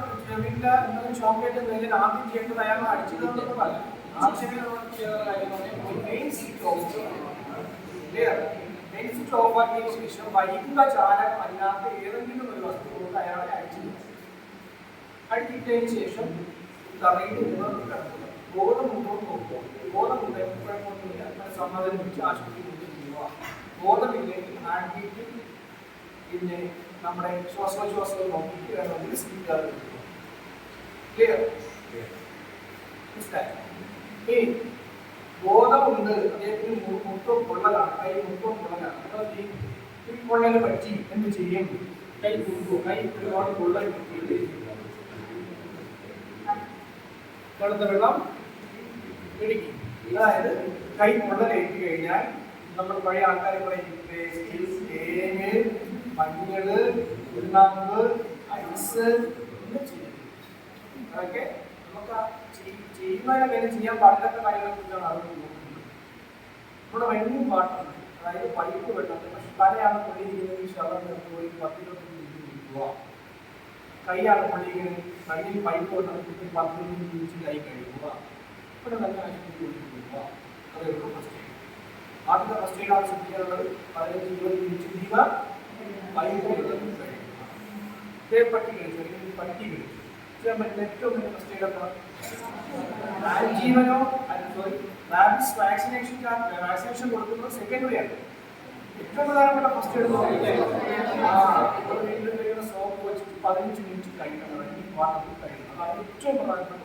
വീട്ടിൽ എന്തെങ്കിലും ചോക്ലേറ്റ് എന്തെങ്കിലും ആദ്യം ചെയ്യേണ്ടത് അയാൾ അടിച്ചിട്ടൊന്നും അല്ല. ആവശ്യമേ നമ്മൾ ചെയ്യുന്ന കാര്യമാണ് main switch off. Main switch off ആക്കിയതിനു ശേഷം വൈദ്യുത ചാലകം അല്ലാത്ത ഏതെങ്കിലും ഒരു വസ്തു കൊണ്ട് അയാളെ അടിച്ചിട്ടതിന് ശേഷം തറയിൽ നിന്നോട്ട് കിടക്കുക. ബോധമുണ്ടോന്ന് നോക്കുക. ബോധമുണ്ട് കുഴപ്പമൊന്നുമില്ല. സമ്മതം വെച്ച് ആശുപത്രി ചെയ്യുക. ബോധമില്ലെങ്കിൽ ഹാർട്ട് ബീറ്റ് പിന്നെ നമ്മുടെ ശ്വാസോച്ഛ്വാസങ്ങൾ നോക്കിയിട്ട് വേണമെങ്കിൽ സ്പീക്കർ ക്ലിയർ. ഇനി ബോധമുണ്ട്, അദ്ദേഹത്തിന് മുട്ടം പൊള്ളലാണ്, കൈ മുട്ടം പൊള്ളലാണ്. ഈ പൊള്ളൽ പറ്റി എന്ത് ചെയ്യും? കൈ കൊടുക്കും. കൈ ഒരുപാട് പൊള്ളൽ പറ്റിയിട്ട് തണുത്ത വെള്ളം പിടിക്കും. അതായത് കൈ പൊള്ളലേറ്റ് കഴിഞ്ഞാൽ നമ്മൾ പഴയ ആൾക്കാരെ പറയും തേന്, മഞ്ഞള്, ഉരുളാമ്പ്, ഐസ് അതൊക്കെ നമുക്ക് ചെയ്യുന്നതിനെ ചെയ്യാൻ പാടില്ലാത്ത കാര്യങ്ങളെ കുറിച്ചാണ് അറിവുന്നത്. നമ്മുടെ വലിയ പാട്ടുണ്ട്, അതായത് പൈപ്പ് വെള്ളം. പക്ഷെ തലയാണ് പൊള്ളിയിരിക്കുന്നതെങ്കിൽ ശവം പോയി 10-20 മിനിറ്റ് നിൽക്കുക. കൈയാണ് പൊള്ളിയിരിക്കുന്നത്, കയ്യിൽ പൈപ്പ് വെള്ളം 10-20 മിനിറ്റ് കൈ കഴുകുക. ഇവിടെ തന്നെ ആശുപത്രി അതൊരു ഫസ്റ്റ് എയ്ഡ്. ആദ്യത്തെ ഫസ്റ്റ് എയ്ഡ് ആണ് ശ്രദ്ധിക്കാനുള്ളത്. 15-20 മിനിറ്റ് ചെയ്യുക. പട്ടി കഴിച്ചു അല്ലെങ്കിൽ പട്ടി കഴിച്ചു ചെയ്യാൻ പറ്റുന്ന ഏറ്റവും വലിയ ഫസ്റ്റ് എയ്ഡ് ആണ് ആൻജീവനോ സോറി റാബിസ് വാക്സിനേഷൻ കൊടുക്കുന്നത് സെക്കൻഡറി ആണ്. ഏറ്റവും പ്രധാനപ്പെട്ട ഫസ്റ്റ് എയ്ഡ് വീട്ടിൽ സോപ്പ് വെച്ചിട്ട് 15 മിനിറ്റ് കഴിക്കണം, വാട്ടർ കഴിക്കണം. അതാണ് ഏറ്റവും പ്രധാനപ്പെട്ട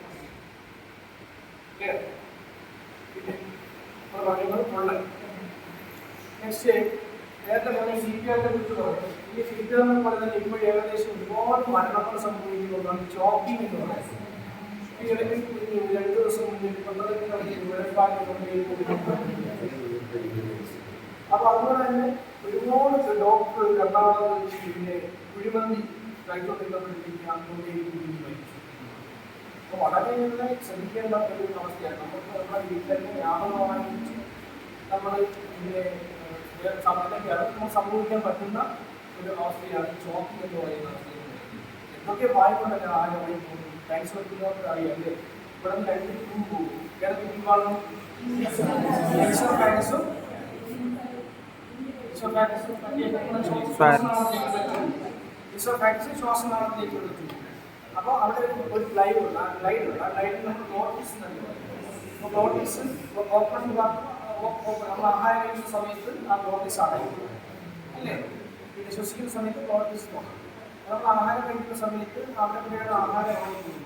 പിന്നെ പറയുന്നത് പൊള്ളൽ. നെക്സ്റ്റ് നേരത്തെ പറഞ്ഞ CPR-നെ കുറിച്ച് പറഞ്ഞു. ഈ CPR എന്ന് പറയുന്നത് ഇപ്പോൾ ഏകദേശം ഒരുപാട് മരണങ്ങൾ സംഭവിക്കുന്നതാണ് ചോക്കിംഗ് എന്ന് പറയുന്നത്. ഈ ഇടയ്ക്ക് 2 ദിവസം മുന്നേ അപ്പൊ അതുപോലെ തന്നെ ഒരുപാട് ഡോക്ടർ എറണാകുളത്ത് പിന്നെ കുഴിമന്തി കഴിച്ചുകൊണ്ടിരിക്കുന്ന അപ്പൊ വളരെയേറെ ശ്രദ്ധിക്കേണ്ട ഒരു അവസ്ഥയാണ്. നമുക്ക് നമ്മുടെ വീട്ടിലേക്ക് വ്യാപകമായി നമ്മൾ ഇതിനെ നമ്മൾ സംഭവിക്കാൻ പറ്റുന്ന ഒരു അവസ്ഥയാണ് ചോക്കിംഗ് എന്ന് പറയുന്ന അവസ്ഥ. എന്തൊക്കെ വായ്പുണ്ടല്ലോ ആരോഗ്യം ക്യാൻസർ അറിയാല്ലേ. ഇവിടെ നിന്ന് 2 ട്യൂബ് പോകും. ഏതൊക്കെ ട്യൂബാണ്? ശ്വാസനാളത്തിലേക്ക് എടുത്തു. അപ്പോൾ അവിടെ ഒരു ഗ്ലൈഡ് ഉണ്ട്. ആ ഗ്ലൈഡിൽ നമ്മൾ നോട്ടീസ് നൽകുന്നത്. നോട്ടീസ് ഓപ്പൺ നമ്മൾ ആഹാരം കഴിക്കുന്ന സമയത്ത് ആ നോട്ടീസ് അടയ്ക്കും അല്ലേ. പിന്നെ ശ്വസിക്കുന്ന സമയത്ത് നോട്ടീസ് നോക്കാം. നമ്മൾ ആഹാരം കഴിക്കുന്ന സമയത്ത് അവിടെ കൂടെയാണ് ആഹാരം കഴിക്കുന്നത്.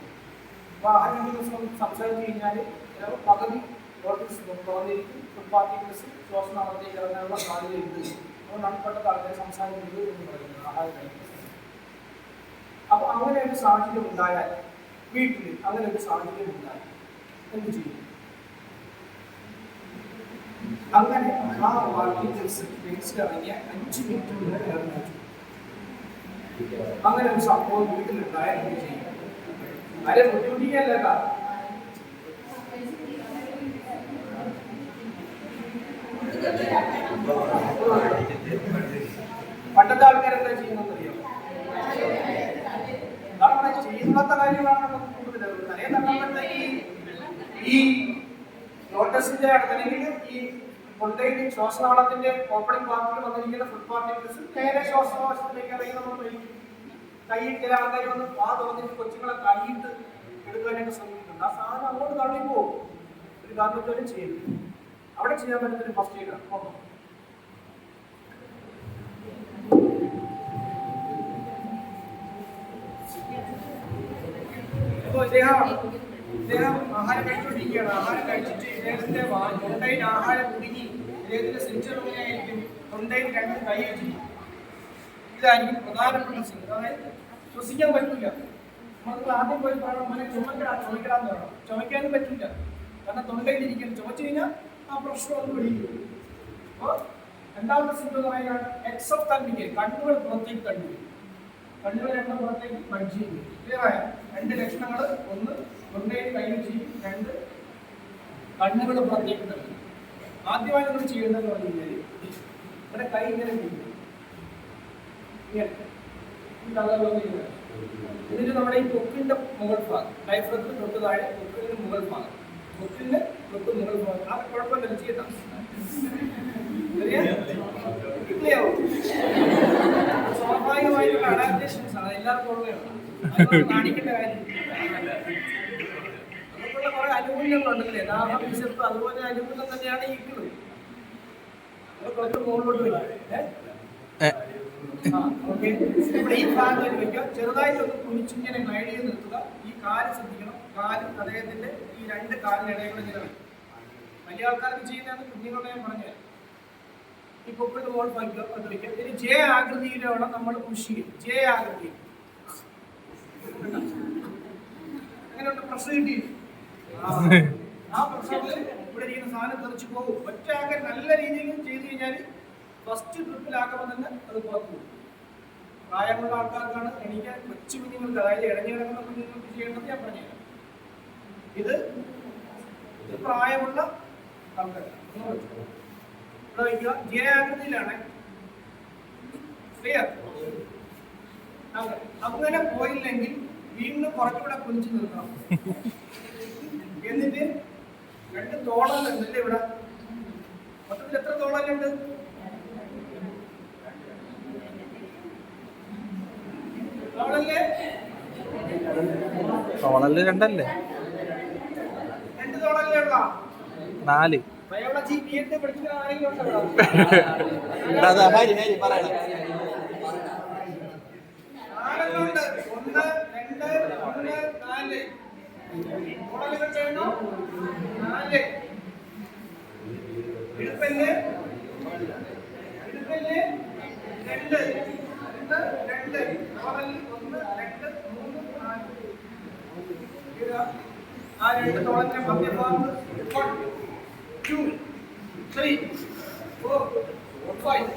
അപ്പോൾ ആഹാരം കഴിക്കുന്ന സമയത്ത് സംസാരിച്ച് കഴിഞ്ഞാൽ ചിലപ്പോൾ പകുതി നോട്ടീസ് തുറന്നിരിക്കും. ഫുഡ് ശ്വാസനാളത്തേക്ക് ഇറങ്ങാനുള്ള സാധ്യതയുണ്ട്. അതുകൊണ്ടാണ് പെട്ടെന്ന് ആൾക്കാർ സംസാരിക്കുന്നത് എന്ന് പറയുന്നത് ആഹാരം കഴിക്കുന്നത്. അപ്പോൾ അങ്ങനെ ഒരു സാഹചര്യം ഉണ്ടായാൽ വീട്ടിൽ അങ്ങനെ ഒരു സാഹചര്യം ഉണ്ടായാൽ എന്ത് ചെയ്യും? അങ്ങനെ ആ ഇറങ്ങിയ 5 മിനിറ്റിനുള്ളിൽ ഇറങ്ങി. അങ്ങനെ ഒരു സംഭവം വീട്ടിലുണ്ടായാൽ എന്ത് ചെയ്യും? ആരെ ബുദ്ധിമുട്ടിക്കല്ല. പണ്ടത്തെ ആൾക്കാരെന്താ ചെയ്യുന്നറിയോ? ചെയ്യുന്നത്തെ കാര്യങ്ങളാണ് നമുക്ക് കൂടുതൽ തലേ തന്നപ്പോഴത്തേക്ക് ഈ ലോട്ടസിന്റെ അല്ലെങ്കിൽ ഈ കൊണ്ടേറ്റ് ശ്വാസനാളത്തിന്റെ ഓപ്പണിംഗ് പാർട്ടിൽ വന്നിരിക്കുന്ന ഫുഡ് പാർട്ടിക്കിൾസ് നേരെ ശ്വാസനാളത്തിലേക്ക് ഇറങ്ങി നമ്മൾ കഴിക്കും. കൈയിൽ ചില ആൾക്കാർ വന്ന് തോന്നിട്ട് കൊച്ചുങ്ങളെ കൈയിട്ട് എടുക്കാനായിട്ട് ശ്രമിക്കുന്നുണ്ട്. ആ സാധനം അങ്ങോട്ട് തള്ളിപ്പോകും. ഒരു കാരണത്തോലും ചെയ്യരുത്. അവിടെ ചെയ്യാൻ പറ്റുന്നൊരു ഫസ്റ്റ് എയ്ഡ് ആണ്. അപ്പോൾ ഇദ്ദേഹം ആഹാരം കഴിച്ചുകൊണ്ടിരിക്കുകയാണ്. ആഹാരം കഴിച്ചിട്ട് ഇദ്ദേഹത്തിന്റെ തൊണ്ടയിൽ ആഹാരം കുടുങ്ങി ഇദ്ദേഹത്തിന്റെ സെഞ്ചുറിയായിരിക്കും. തൊണ്ടയിൽ 2 കൈ വെച്ചിരിക്കും. ഇതായിരിക്കും പ്രധാനപ്പെട്ട സിംഗം. അതായത് ശ്വസിക്കാൻ പറ്റില്ല. നമുക്ക് ആദ്യം പോയി പറയണം മോനെ ചുമക്കടാന്ന് പറയണം. ചുമക്കാനും പറ്റില്ല. കാരണം തൊണ്ടയിൽ ഇരിക്കണം. ചുമച്ചു കഴിഞ്ഞാൽ ആ പ്രശ്നം ഒന്ന് പിടിക്കും. അപ്പോൾ രണ്ടാമത്തെ സിംഗം എന്ന് പറയുന്നത് എക്സോപ്താൽമിക്. കണ്ണുകൾ പുറത്തേക്ക് കണ്ടുവരും. കണ്ണുകൾ 2 പുറത്തേക്ക് ബഡ്ജ് ചെയ്യും. ക്ലിയറായ 2 ലക്ഷണങ്ങൾ. 1 തൊണ്ടയിൽ കൈ ചെയ്യും. 2 കണ്ണുകൾ പുറത്തേക്ക് തള്ളും. ആദ്യമായി നമ്മൾ ചെയ്യേണ്ടതെന്ന് പറഞ്ഞു കഴിഞ്ഞാൽ ഇവിടെ കൈ ഇങ്ങനെ പിടിക്കും. എന്നിട്ട് നമ്മുടെ ഈ കൊക്കിന്റെ മുകൾ ഭാഗം ഡയഫ്രത്തിന് തൊട്ട് താഴെ കൊക്കിന്റെ മുകൾ ഭാഗം കൊക്കിന്റെ തൊട്ട് മുകൾ ഭാഗം ആ കുഴപ്പമില്ല ചെയ്യണം. സ്വാഭാവികമായിട്ടുള്ള അഡാപ്റ്റേഷൻസ് ആണ്. എല്ലാവർക്കും ഉള്ളതാണ്. കാണിക്കേണ്ട കാര്യം. നമുക്കുള്ള കുറെ അനുകൂല്യങ്ങളുണ്ടല്ലേ. ദാഹം വിശപ്പ് അതുപോലെ അനുകൂല്യം തന്നെയാണ് ഈ ഇരിക്കുന്നത്. കുറച്ച് മുകളിലോട്ട് വയ്ക്കുക. ഇവിടെ ഈ ഭാഗത്ത് വയ്ക്കുക. ചെറുതായിട്ടൊന്ന് കുനിച്ചിങ്ങനെ ഗ്ലൈഡ് ചെയ്ത് നിർത്തുക. ഈ കാല് ശ്രദ്ധിക്കണം. കാല് അദ്ദേഹത്തിന്റെ ഈ 2 കാലിനിടയിലുള്ള ചിലവ് വലിയ ആൾക്കാർക്ക് ചെയ്യുന്നതാണ്. കുഞ്ഞുങ്ങളെ ഞാൻ പറഞ്ഞത് ഈ പൊക്കിട്ട് മോൾ വയ്ക്കുക. അത് വയ്ക്കുക. ഇനി ജെ ആകൃതിയിലാണ് നമ്മൾ പുഷ് ചെയ്യും. ജെ ആകൃതി അങ്ങനെയുള്ള പ്രശ്നം കിട്ടിയില്ല. ആ പ്രശ്നത്തിൽ ഇവിടെ ഇരിക്കുന്ന സാധനം തെറിച്ച് പോകും. ഒറ്റ ആക്കാൻ നല്ല രീതിയിൽ ചെയ്ത് കഴിഞ്ഞാൽ ഫസ്റ്റ് ട്രിപ്പിലാക്കുമ്പോൾ തന്നെ അത് പുറത്തു പോകും. പ്രായമുള്ള ആൾക്കാർക്കാണ് എണീക്കാൻ കൊച്ചു കുഞ്ഞുങ്ങൾക്ക്, അതായത് ഇടഞ്ഞു കിടക്കുന്ന കുഞ്ഞുങ്ങൾക്ക് ചെയ്യേണ്ടത് ഞാൻ പറഞ്ഞുതരാം. ഇത് പ്രായമുള്ള ആൾക്കാർ ഇവിടെ വയ്ക്കുക. ജെ ആകൃതിയിലാണ്. ക്ലിയർ? അങ്ങനെ പോയില്ലെങ്കിൽ വീണ്ടും കുറച്ചുകൂടെ കുനിച്ച് നിർത്തണം. എന്നിട്ട് രണ്ട് തോളലുണ്ട് അല്ലേ ഇവിടെ? മൊത്തത്തിൽ എത്ര തോളലുണ്ട്? തോളല്ലേ? തോളല് രണ്ടല്ലേ? രണ്ട് തോളല്ലേ ഉള്ള? 4. ബയോളജി ബി.എഡ് പഠിക്കുന്ന ആരെങ്കിലും ഉണ്ടോ? നാലെണ്ണമുണ്ട്. 1, 2, 3, 4 തോളലുകൾ ചെയ്യണോ? 4. ഇടുപ്പല്ലേ? ഇടുപ്പല്ലേ? 2. 2 തോളല് 1, 2, 3, 4. ആ രണ്ട് തോളന്റെ മധ്യഭാഗം 1, 2, 3, 4, 5.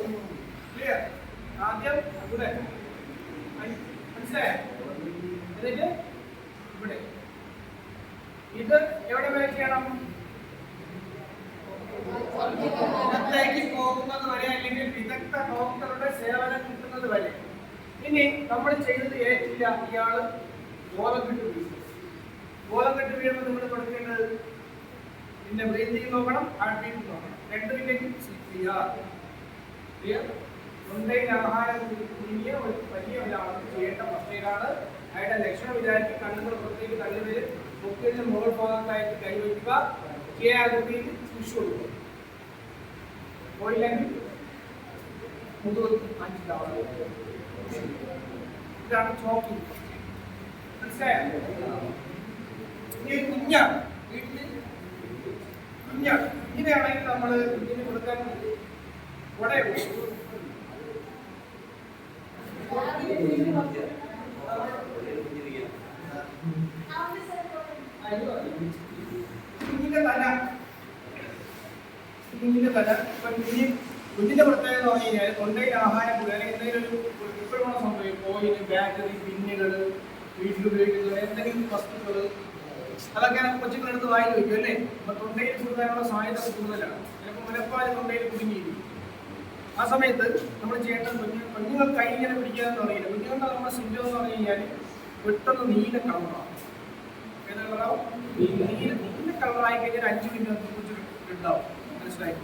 ക്ലിയർ? ആദ്യം ഇവിടെ മനസ്സിലായോ? എന്നിട്ട് ഇവിടെ. ഇത് എവിടെ വരെ ചെയ്യണം? പുറത്തേക്ക് പോകുന്നത് വരെ, അല്ലെങ്കിൽ വിദഗ്ധ ഡോക്ടറുടെ സേവനം കിട്ടുന്നത് വരെ. ഇനി നമ്മൾ ചെയ്തത് ഏറ്റില്ല, ഇയാള് ബോധം കെട്ട് വീഴും. ബോധം കെട്ട് വീഴുമ്പോൾ നിങ്ങൾ കൊടുക്കേണ്ടത് പിന്നെ ബ്രീത്തിങ് നോക്കണം, ഹാർട്ട് ബീറ്റ് നോക്കണം. രണ്ടുമില്ലെങ്കിൽ CPR. ക്ലിയർ? തൊണ്ടയിൽ ആഹാരം കുടുങ്ങിയ ഒരു വലിയ ഒരാൾ ചെയ്യേണ്ട അവസ്ഥയിലാണ്. അയാളുടെ ലക്ഷണം വിചാരിച്ച് കണ്ണുകൾ പുറത്തേക്ക് തള്ളുവരും, മുക്കിന്റെ മുകൾ ഭാഗത്തായിട്ട് കൈവയ്ക്കുക, ചെയ്യാകുട്ടിയിൽ ശിശു കൊടുക്കുക. പോയില്ലെങ്കിൽ മുതൽ 5 തവണ. ഇതാണ് ചോക്കിംഗ്. മനസ്സിലായോ? ഈ കുഞ്ഞാണ് വീട്ടിൽ കുഞ്ഞാണ്. ഇങ്ങനെയാണെങ്കിൽ നമ്മൾ കുഞ്ഞിന് കൊടുക്കാൻ കുഞ്ഞിന്റെ തല കുഞ്ഞിന്റെ പ്രത്യേകത എന്ന് പറഞ്ഞു കഴിഞ്ഞാൽ തൊണ്ടയിൽ ആഹാരം കൂടുതൽ എന്തെങ്കിലും ഇപ്പോഴുള്ള സംഭവം കോയിന്, ബാറ്ററി, പിന്നുകൾ, വീട്ടിൽ ഉപയോഗിക്കുന്നത് എന്തെങ്കിലും വസ്തുക്കൾ, അതൊക്കെ കൊച്ചുങ്ങളെടുത്ത് വായിൽ വയ്ക്കും അല്ലേ? അപ്പൊ തൊണ്ടയിൽ കൂടുതലുള്ള സാധ്യത കൂടുതലാണ്. ചിലപ്പോൾ മുലപ്പാൽ തൊണ്ടയിൽ കുടുങ്ങിയിരിക്കും. ആ സമയത്ത് നമ്മൾ ചെയ്യേണ്ടത് കുഞ്ഞുങ്ങൾ കൈ ഇങ്ങനെ പിടിക്കാന്ന് പറയില്ല. കുഞ്ഞുങ്ങളുടെ നമ്മുടെ സിംറ്റം എന്ന് പറഞ്ഞു കഴിഞ്ഞാൽ പെട്ടെന്ന് നീല കളറാവും. ഏത് കളറാവും? നീല കളറായി കഴിഞ്ഞാൽ 5 മിനിറ്റ് കുറിച്ച് ഉണ്ടാവും. മനസ്സിലായി?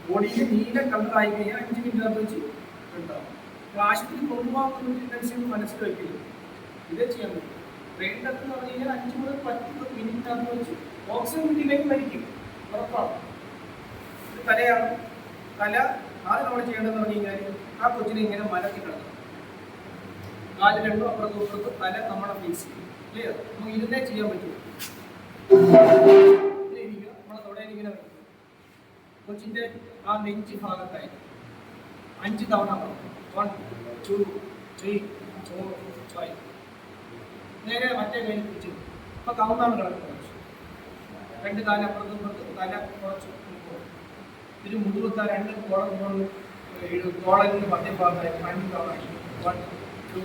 ബോഡിയിൽ നീല കളറായി കഴിഞ്ഞാൽ 5 മിനിറ്റ് വെച്ച് ഉണ്ടാവും. ആശുപത്രി കൊണ്ടുപോകാൻ ടെൻഷൻ മനസ്സിൽ വയ്ക്കില്ല. ഇതേ ചെയ്യാൻ പറ്റും. ബ്രെയിൻ ഡെത്ത് എന്ന് പറഞ്ഞു കഴിഞ്ഞാൽ 5 മുതൽ 10 മിനിറ്റ് വെച്ച് ഓക്സിജൻ കിട്ടിയില്ലെങ്കിൽ മരിക്കും, ഉറപ്പാണ്. തലയാണ്. തല ആദ്യം നമ്മൾ ചെയ്യേണ്ടതെന്ന് പറഞ്ഞു കഴിഞ്ഞാൽ ആ കൊച്ചിനെ ഇങ്ങനെ മലത്തി കിടക്കണം. കാല് രണ്ടും അപ്പുറത്തും ഇപ്പുറത്തും, തല നമ്മളെ ഫേസ് ചെയ്യും. ക്ലിയർ? നമുക്ക് ഇരുന്നേ ചെയ്യാൻ പറ്റും. നമ്മളെ തൊടയിൽ ഇങ്ങനെ വെക്കും. കൊച്ചിന്റെ ആ നെഞ്ച് ഭാഗത്തായി 5 തവണ 1, 2, 3, 4, 5. നേരെ മറ്റേ കയ്യിൽ പിടിച്ചു. അപ്പൊ കൗന്നാണ് കിടക്കുന്നത്. 2 കാലം അപ്പുറത്തും ഇപ്പുറത്തും, തല കുറച്ച് ഇതിന് മുതുകത്താൽ 2 കോളലിന്റെ മധ്യഭാഗത്തായി 5 തവണ 1, 2,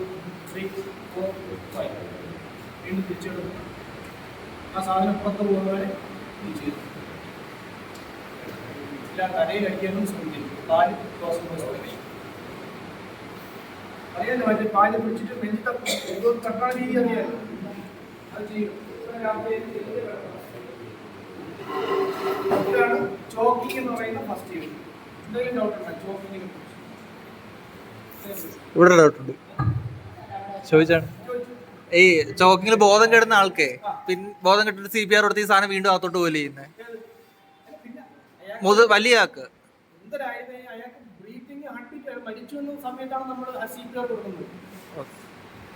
3, 4, 5. വീണ്ടും തിരിച്ചെടുക്കുക. ആ സാധനം പുറത്ത് പോകുന്നവരെ തിരിച്ചു ഇല്ല. തലയിൽ അടിക്കാനും ശ്രമിക്കും. പാല് അറിയാലോ, മറ്റേ പാല് പിടിച്ചിട്ട് നെഞ്ചിട്ട് തട്ടാൻ രീതി അറിയാലോ, അത് ചെയ്യും. ഇതാണ് ചോക്കിംഗ് എന്ന് പറയുന്ന ഫസ്റ്റ് ഇയർ. എന്തെങ്കിലും ഡൗട്ട് ഉണ്ടോ ചോക്കിങ്ങിനെ കുറിച്ച്? ഇവിടെ ഡൗട്ടുണ്ട്, ചോദിച്ചാണ്. ഈ ചോക്കിങ്ങിൽ ബോധം കെടുന്ന ആൾക്ക് ബോധം കെട്ടിട്ട് CPR കൊടുത്ത് ഈ സാധനം വീണ്ടും അകത്തോട്ട് പോലെ ചെയ്യുന്നത് വലിയ ആൾക്ക് അയാൾക്ക് ബ്രീത്തിങ് ഹാർട്ട് മരിച്ചു എന്ന സമയത്താണ് നമ്മൾ CPR കൊടുക്കുന്നത്.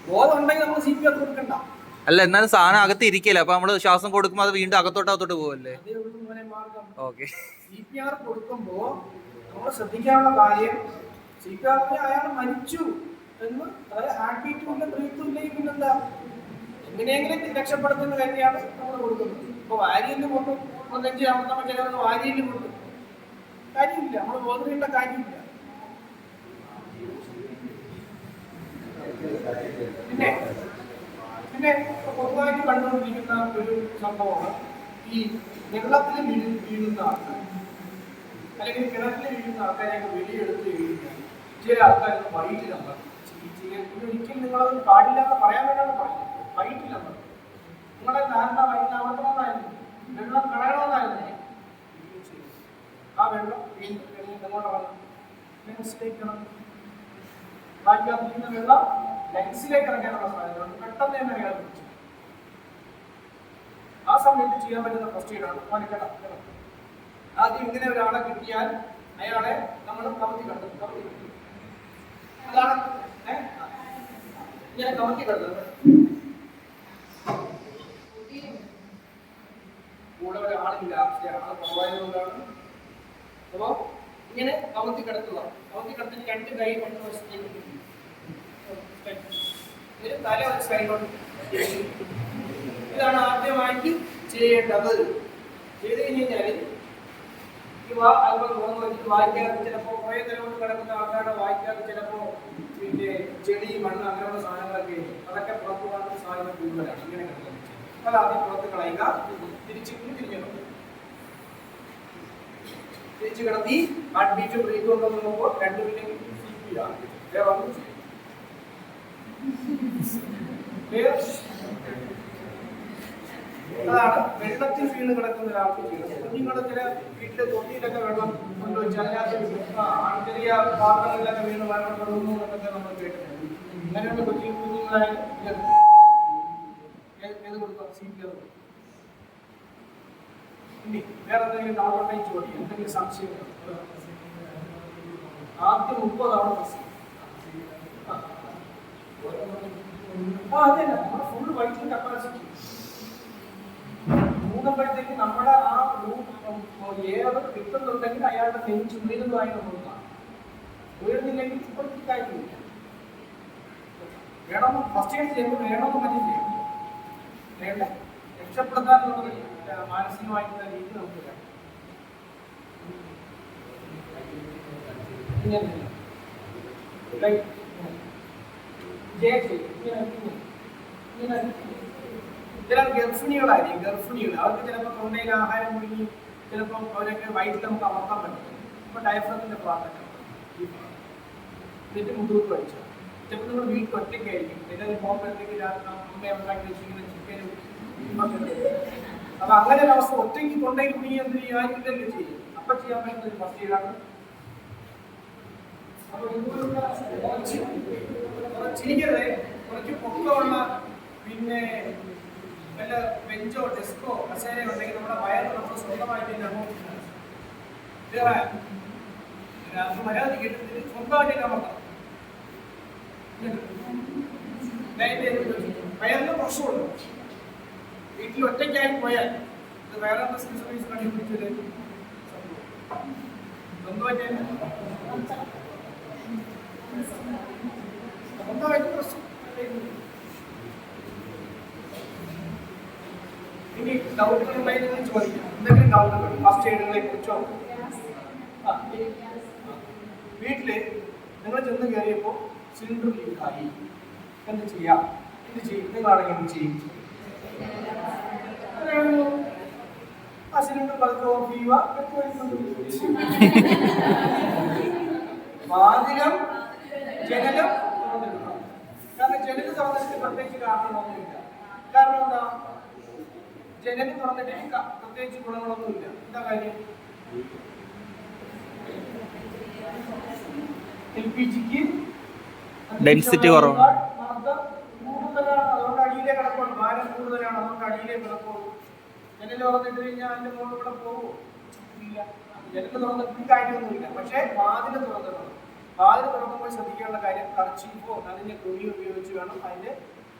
ബോധം ഉണ്ടെങ്കിൽ നമ്മൾ CPR കൊടുക്കണ്ട. അല്ല, എന്നാലും സാധനം അകത്ത് ഇരിക്കില്ല. അപ്പൊ നമ്മള് ശ്വാസം കൊടുക്കുമ്പോൾ അത് വീണ്ടും അകത്തോട്ട് പോവല്ലേ? ഓക്കെ. CPR കൊടുക്കുമ്പോ നമ്മൾ ശ്രദ്ധിക്കാനുള്ള കാര്യം, CPR അയാൾ മരിച്ചു എന്ന്, അതായത് ഹാർട്ട് ബീറ്റും ഇല്ല, ബ്രീത്തും ഇല്ലെങ്കിൽ പിന്നെന്താ, എങ്ങനെയെങ്കിലും രക്ഷപ്പെടുത്തുന്ന കാര്യമാണ് നമ്മൾ കൊടുക്കുന്നത്. ഇപ്പൊ വാരിയല് കൊണ്ടും നെഞ്ച് അമർത്തമ്മ ചിലവർക്ക് വാരിയല് കൊണ്ടും കാര്യമില്ല, നമ്മൾ ബോധിക്കേണ്ട കാര്യമില്ല. പിന്നെ പൊതുവായിട്ട് കണ്ടുകൊണ്ടിരിക്കുന്ന ഒരു സംഭവമാണ് ഈ വെള്ളത്തിൽ വീഴുന്ന ആൾക്കാർ, അല്ലെങ്കിൽ കിണറ്റിൽ വീഴുന്ന ആൾക്കാരെ വെളിയെടുത്ത് കഴിഞ്ഞാൽ ചില ആൾക്കാർക്ക് വൈകിട്ടില്ല. ഒരിക്കലും നിങ്ങളത് പാടില്ല എന്ന് പറയാൻ വേണ്ടിയാണ് പറയുന്നത്. വൈകിട്ടില്ല നിങ്ങളെ ധാരണ വൈകിട്ട് അമർത്തണമെന്നായിരുന്നു. വെള്ളം കളയണമെന്നായിരുന്നു. ആ വെള്ളം വീണ്ടും എങ്ങോട്ട് ഇറങ്ങും? ലെൻസിലേക്ക് ഇറങ്ങും. ബാക്കി അതിരിക്കുന്ന വെള്ളം ലെൻസിലേക്ക് ഇറങ്ങാനുള്ള സാധ്യതയുണ്ട്. പെട്ടെന്ന് തന്നെ അയാൾ പിടിച്ചു. ആ സമയത്ത് ചെയ്യാൻ പറ്റുന്ന ഫസ്റ്റ് എയ്ഡാണ് പണിക്കട. ആദ്യം ഇങ്ങനെ ഒരാളെ കിട്ടിയാൽ അയാളെ നമ്മൾ കമത്തി കണ്ടു. അതാണ് ഇങ്ങനെ കമത്തി കണ്ടത്. കൂടെ ഒരാളില്ല, ആള് കുറവായതുകൊണ്ടാണ്. അപ്പോ ഇങ്ങനെ കമത്തി കിടത്തുക. കമത്തി കിടത്തിട്ട് രണ്ട് കൈ കൊണ്ട് വശത്തേക്ക് തല ഒരു സൈഡോട്ട്. ഇതാണ് ആദ്യമായിട്ട് ചെയ്യേണ്ടത്. ചെയ്ത് കഴിഞ്ഞാൽ ഈ അല്പം തുറന്നു വെച്ചിട്ട് വായിക്കാതെ ചിലപ്പോൾ കുറേ നേരം കൊണ്ട് കിടക്കുന്ന ആൾക്കാരുടെ വായിക്കാതെ ചിലപ്പോൾ പിന്നെ ചെടി മണ്ണ് അങ്ങനെയുള്ള സാധനങ്ങളൊക്കെ അതൊക്കെ പുറത്തു പോകുന്ന സാധനങ്ങൾ കൂടുതലാണ്. ഇങ്ങനെ കിടക്കുന്നത് അത് ആദ്യം പുറത്ത് കളയുക. തിരിഞ്ഞു തിരിച്ചു കിടത്തി ഹാർട്ട് ബീറ്റ് ബ്രേക്ക് കൊണ്ടു നോക്കുമ്പോൾ 2 മിനിറ്റ് വേറെ ഒന്നും ചെയ്യും. അതാണ് വെള്ളത്തിൽ വീണ് കിടക്കുന്ന ഒരാൾക്ക് ചെയ്യുന്നത്. കുഞ്ഞുങ്ങളുടെ ചില വീട്ടിലെ തൊട്ടിയിലൊക്കെ വെള്ളം കൊണ്ടുവച്ച് അതിനകത്ത് ചെറിയ പാത്രങ്ങളിലൊക്കെ വീണ് മരണപ്പെടുന്നു എന്നൊക്കെ നമ്മൾ കേട്ടിട്ടുണ്ട്. അങ്ങനെയുള്ള കുഞ്ഞുങ്ങളായ ഏത് കൊടുക്കാം? CPR. ഇനി വേറെ എന്തെങ്കിലും ഡൗട്ടുണ്ടെങ്കിൽ ചോദിക്കും. എന്തെങ്കിലും സംശയങ്ങൾ ആദ്യം 30 തവണ പ്രസ് ചെയ്യും. അതെ, നമ്മുടെ ഫുൾ വൈറ്റിംഗ് കപ്പാസിറ്റി മൂന്നപ്പോഴത്തേക്ക് നമ്മുടെ ആ ഏത് കിട്ടുന്നുണ്ടെങ്കിൽ അയാളുടെ നെഞ്ച് ഉയരുന്നതായി നമ്മൾ കാണാം. ഉയർന്നില്ലെങ്കിൽ ഇപ്പോഴത്തെ കാര്യമില്ല. വേണം ഫസ്റ്റ് എയ്ഡ് ചെയ്യുമ്പോൾ വേണമെന്ന് മതി ചെയ്യണം. വേണ്ട രക്ഷപ്പെടുത്താൻ എന്നുള്ളത് മാനസികമായിട്ടുള്ള രീതി നമുക്ക് വേണം. ചില ഗർഭിണികളായിരിക്കും. ഗർഭിണികൾ അവർക്ക് ചിലപ്പോൾ തൊണ്ടയിൽ ആഹാരം മുഴുകി ചിലപ്പോൾ അവരൊക്കെ വയറ്റിൽ നമുക്ക് അമർത്താൻ പറ്റും. ഇപ്പൊ ഡയഫ്രത്തിന്റെ പ്രാർത്ഥന എന്നിട്ട് മുതൂക്ക് കഴിച്ചു. ചിലപ്പോൾ നിങ്ങൾ വീട്ടിൽ ഒറ്റയ്ക്കായിരിക്കും. എല്ലാവരും പോകുമ്പോഴത്തേക്ക് അമ്മ ഉണ്ടാക്കി വെച്ചിരിക്കുന്ന ചിക്കനും അപ്പൊ അങ്ങനെ ഒരു അവസ്ഥ ഒറ്റയ്ക്ക് തൊണ്ടയിൽ കുഞ്ഞി എന്ത് ചെയ്യാനില്ലല്ലോ ചെയ്യും. അപ്പൊ ചെയ്യാൻ പറ്റുന്ന ഒരു ഫസ്റ്റ് എയ്ഡാണ്. അപ്പൊ ചിരിക്കരുത്. കുറച്ച് പൊക്കമുള്ള പിന്നെ വല്ല ബെഞ്ചോ ഡെസ്കോ കസേരയോ ഉണ്ടെങ്കിൽ നമ്മുടെ വയറ് നമ്മൾ സ്വന്തമായിട്ട് മര്യാദ കേട്ടിട്ട് സ്വന്തമായിട്ട് അമർത്താം. വയറിന് പ്രശ്നമുള്ളൂ. വീട്ടിൽ ഒറ്റയ്ക്കായി പോയാൽ ഇത് വേറെ സർവീസ് കണ്ടുപിടിച്ചത് സ്വന്തമായിട്ട് പ്രശ്നം. ഇനി ഡൗട്ടുകൾ ഉണ്ടെങ്കിൽ ചോദിക്കാം. എന്തെങ്കിലും ഡൗട്ടുകൾ ഫസ്റ്റ് എയ്ഡുകളെ കുറിച്ചോ? വീട്ടില് നിങ്ങൾ ചെന്ന് കയറിയപ്പോൾ സിലിണ്ടർ ലീക്കായി, എന്ത് ചെയ്യാം? എന്ത് ചെയ്യും? നിങ്ങളാണെങ്കിൽ എന്ത് ചെയ്യും? ആ സിലിണ്ടർ പതുക്കെ ഓഫ് ചെയ്യുക. വാതിലും ജനലും തുറന്നിടുക. കാരണം ജനല് തുറന്നിട്ട് പ്രത്യേകിച്ച് കാരണമൊന്നുമില്ല. കാരണം എന്താ? ജനല് തുറന്നിട്ട് പ്രത്യേകിച്ച് ഗുണങ്ങളൊന്നുമില്ല. എന്താ കാര്യം? LPGക്ക് ഡെൻസിറ്റി കുറവാണ്, കൂടുതലാണ്. അതുകൊണ്ട് അടിയിലേ കിടക്കുള്ളൂ. ഭാരം കൂടുതലാണ്. അതുകൊണ്ട് അടിയിലേ കിടക്കുള്ളൂ. ജനല് തുറന്നിട്ട് കഴിഞ്ഞാൽ അതിന്റെ മുകളിൽ കൂടെ പോകുമോ? ഇല്ല. ജനല് തുറന്നിട്ട് കാര്യമൊന്നുമില്ല. പക്ഷെ വാതില് തുറന്നിടണം. വാതിൽ തുറക്കുമ്പോൾ ശ്രദ്ധിക്കാനുള്ള കാര്യം കർച്ചീഫോ അതിന്റെ തുണി ഉപയോഗിച്ച് വേണം അതിന്റെ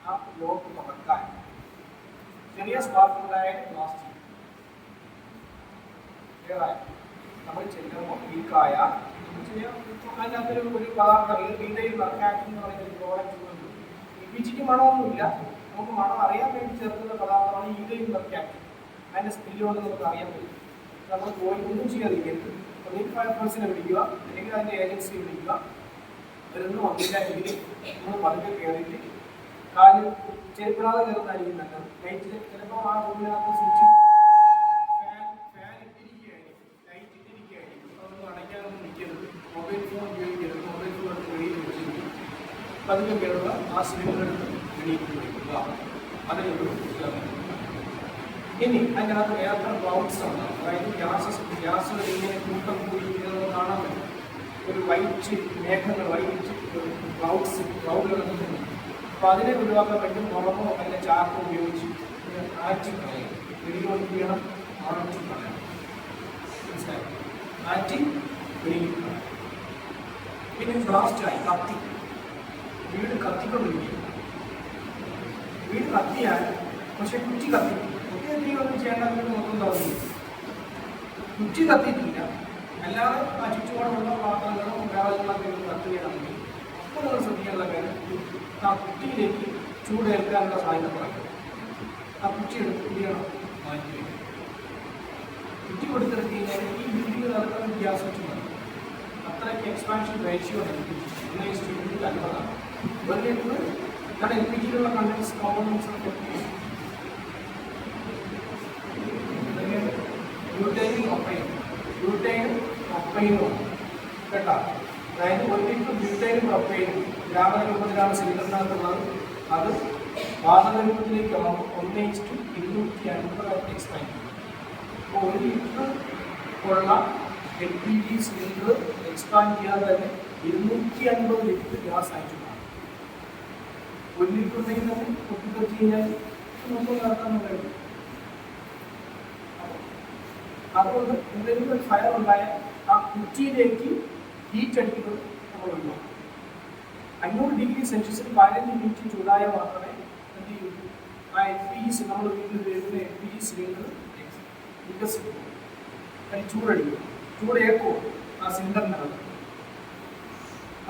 ആ ലോക്ക് തുറക്കാൻ. ചെറിയ സ്പാർക്കുകളായ പ്ലാസ്റ്റിക് നമ്മൾ ചെല്ലുമ്പോൾ ലീക്കായ അതിനകത്തൊരു ഒരു പദാർത്ഥം റീറ്റെയിൽ വർക്കാക്ട് എന്ന് പറയുന്ന ഒരു പ്രോഡക്റ്റ് ഉണ്ട്. LPGക്ക് മണമൊന്നുമില്ല. നമുക്ക് മണം അറിയാൻ വേണ്ടി ചേർക്കുന്ന പദാർത്ഥമാണ് ഈതയിൽ വർക്കാക്ട്. അതിന്റെ സ്മെല്ലുകൊണ്ട് നമുക്ക് അറിയാൻ പറ്റും. നമ്മൾ പോയി ഒന്നും ചെയ്യാതിരിക്കരുത്. ഫയർഫോഴ്സിനെ വിളിക്കുക, അല്ലെങ്കിൽ അതിന്റെ ഏജൻസിയെ വിളിക്കുക. അവരൊന്നും വന്നില്ല എങ്കിൽ നമ്മൾ പതുക്കെ കയറിയിട്ട് കാല് ചെരുപ്പിടാതെ കയറുന്നതായിരിക്കും നല്ലത്. ലൈറ്റിൽ ചിലപ്പോൾ ആ റൂമിനകത്ത് സ്വിച്ച് ഫാൻ ഇട്ടിരിക്കുകയായിരിക്കും, ലൈറ്റ് ഇട്ടിരിക്കുകയായിരിക്കും. അതൊന്നും അടയ്ക്കാനൊന്നും നിൽക്കരുത്. മൊബൈൽ ഫോൺ ഉപയോഗിക്കരുത്. മൊബൈൽ ഫോൺ എടുത്ത് വെളിയിൽ വെച്ചിട്ട് പതുക്കെ കയറുക. ആ സിലിണ്ടർ എടുത്ത് വെളിയിൽ വയ്ക്കുക. അതിനൊരു ഇനി അതിനകത്ത് എയർ ക്ലൗഡ്സ് ആണ്, അതായത് ഗ്യാസ് ഇങ്ങനെ കൂട്ടം കൂടി ഇങ്ങനെ കാണാൻ പറ്റും. ഒരു വൈറ്റ് മേഘങ്ങൾ, വൈറ്റ് ക്ലൗഡുകൾ നിൽക്കുന്നു. അപ്പോൾ അതിനെ ഒഴിവാക്കാൻ പറ്റും മുളകോ അതിൻ്റെ ചാക്കോ ഉപയോഗിച്ച് ആറ്റി കളയും. വെളിയിലോട്ട് ചെയ്യണം, ആറ്റി കളയണം. മനസ്സിലായി? ആറ്റി വെളിയിൽ കളയണം. പിന്നെ ബ്ലാസ്റ്റായി കത്തി, വീട് കത്തിക്കൊണ്ടിരിക്കും. വീട് കത്തിയാൽ പക്ഷെ കുറ്റി കത്തിക്കും. കുറ്റി എന്തെങ്കിലും ചെയ്യേണ്ട മൊത്തം തോന്നി കുറ്റി കത്തിയിട്ടില്ല, അല്ലാതെ ആ ചുറ്റുപാടുള്ള പാത്രങ്ങളോ വേറെകളൊക്കെ കത്തുകയാണെങ്കിൽ അപ്പോൾ നിങ്ങൾ ശ്രദ്ധിക്കാനുള്ള കാര്യം ആ കുറ്റിയിലേക്ക് ചൂടേൽക്കാനുള്ള സാധ്യത കുറയും. ആ കുറ്റി എടുത്ത് ചെയ്യണം, മാറ്റി വയ്ക്കും. കുറ്റി കൊടുത്തെടുത്ത് കഴിഞ്ഞാൽ ഈ ബിൽഡിംഗ് നടക്കുന്ന ഗ്യാസ് വെച്ച് മതി. അത്രയ്ക്ക് എക്സ്പാൻഷൻ റേഷ്യോ ഉണ്ട്. 1:50 ഒരു ലിറ്റർ കാരണം എൽ പി ജിയിലുള്ള കണ്ടൻസ് കോമ്പണൻസ് ബ്യൂട്ടൈനും ഒപ്പൈനും കേട്ടോ. അതായത് 1 ലിറ്റർ ബ്യൂട്ടൈനും പ്രൊപ്പൈനും ഗ്രാമരൂപത്തിലാണ് സിലിണ്ടറിനകത്തുള്ളത്. അത് വാതകരൂപത്തിലേക്ക് ആകുമ്പോൾ 1:250 എക്സ്പാൻഡ്. അപ്പോൾ 1 ലിറ്റർ ഉള്ള L P G cylinder expand ചെയ്യാതെ തന്നെ 250 ലിറ്റർ ഗ്യാസ് ആയിട്ട് മാറും. 1 ലിറ്റർ ഉണ്ടെങ്കിൽ നമ്മൾ പൊട്ടിത്തെറിച്ച് കഴിഞ്ഞാൽ നമുക്ക് നടത്താൻ കഴിയും. അതുകൊണ്ട് എന്തെങ്കിലും ഒരു ഫയർ ഉണ്ടായാൽ ആ കുറ്റിയിലേക്ക് ഹീറ്റ് അടിക്കുന്നത് നമ്മൾ ഒഴിവാക്കും. 500 ഡിഗ്രി സെൽഷ്യസിൽ 15 മിനിറ്റ് ചൂടായാൽ മാത്രമേ എന്ത് ചെയ്യൂ, ആ എൽ പി ജി നമ്മൾ വീട്ടിൽ ഉപയോഗിക്കുന്ന എൽ പി ജി സിലിണ്ടർ വികസിക്കും. അതിന് ചൂടടിക്കും, ചൂടേക്കും ആ സിലിണ്ടറിനകത്ത്.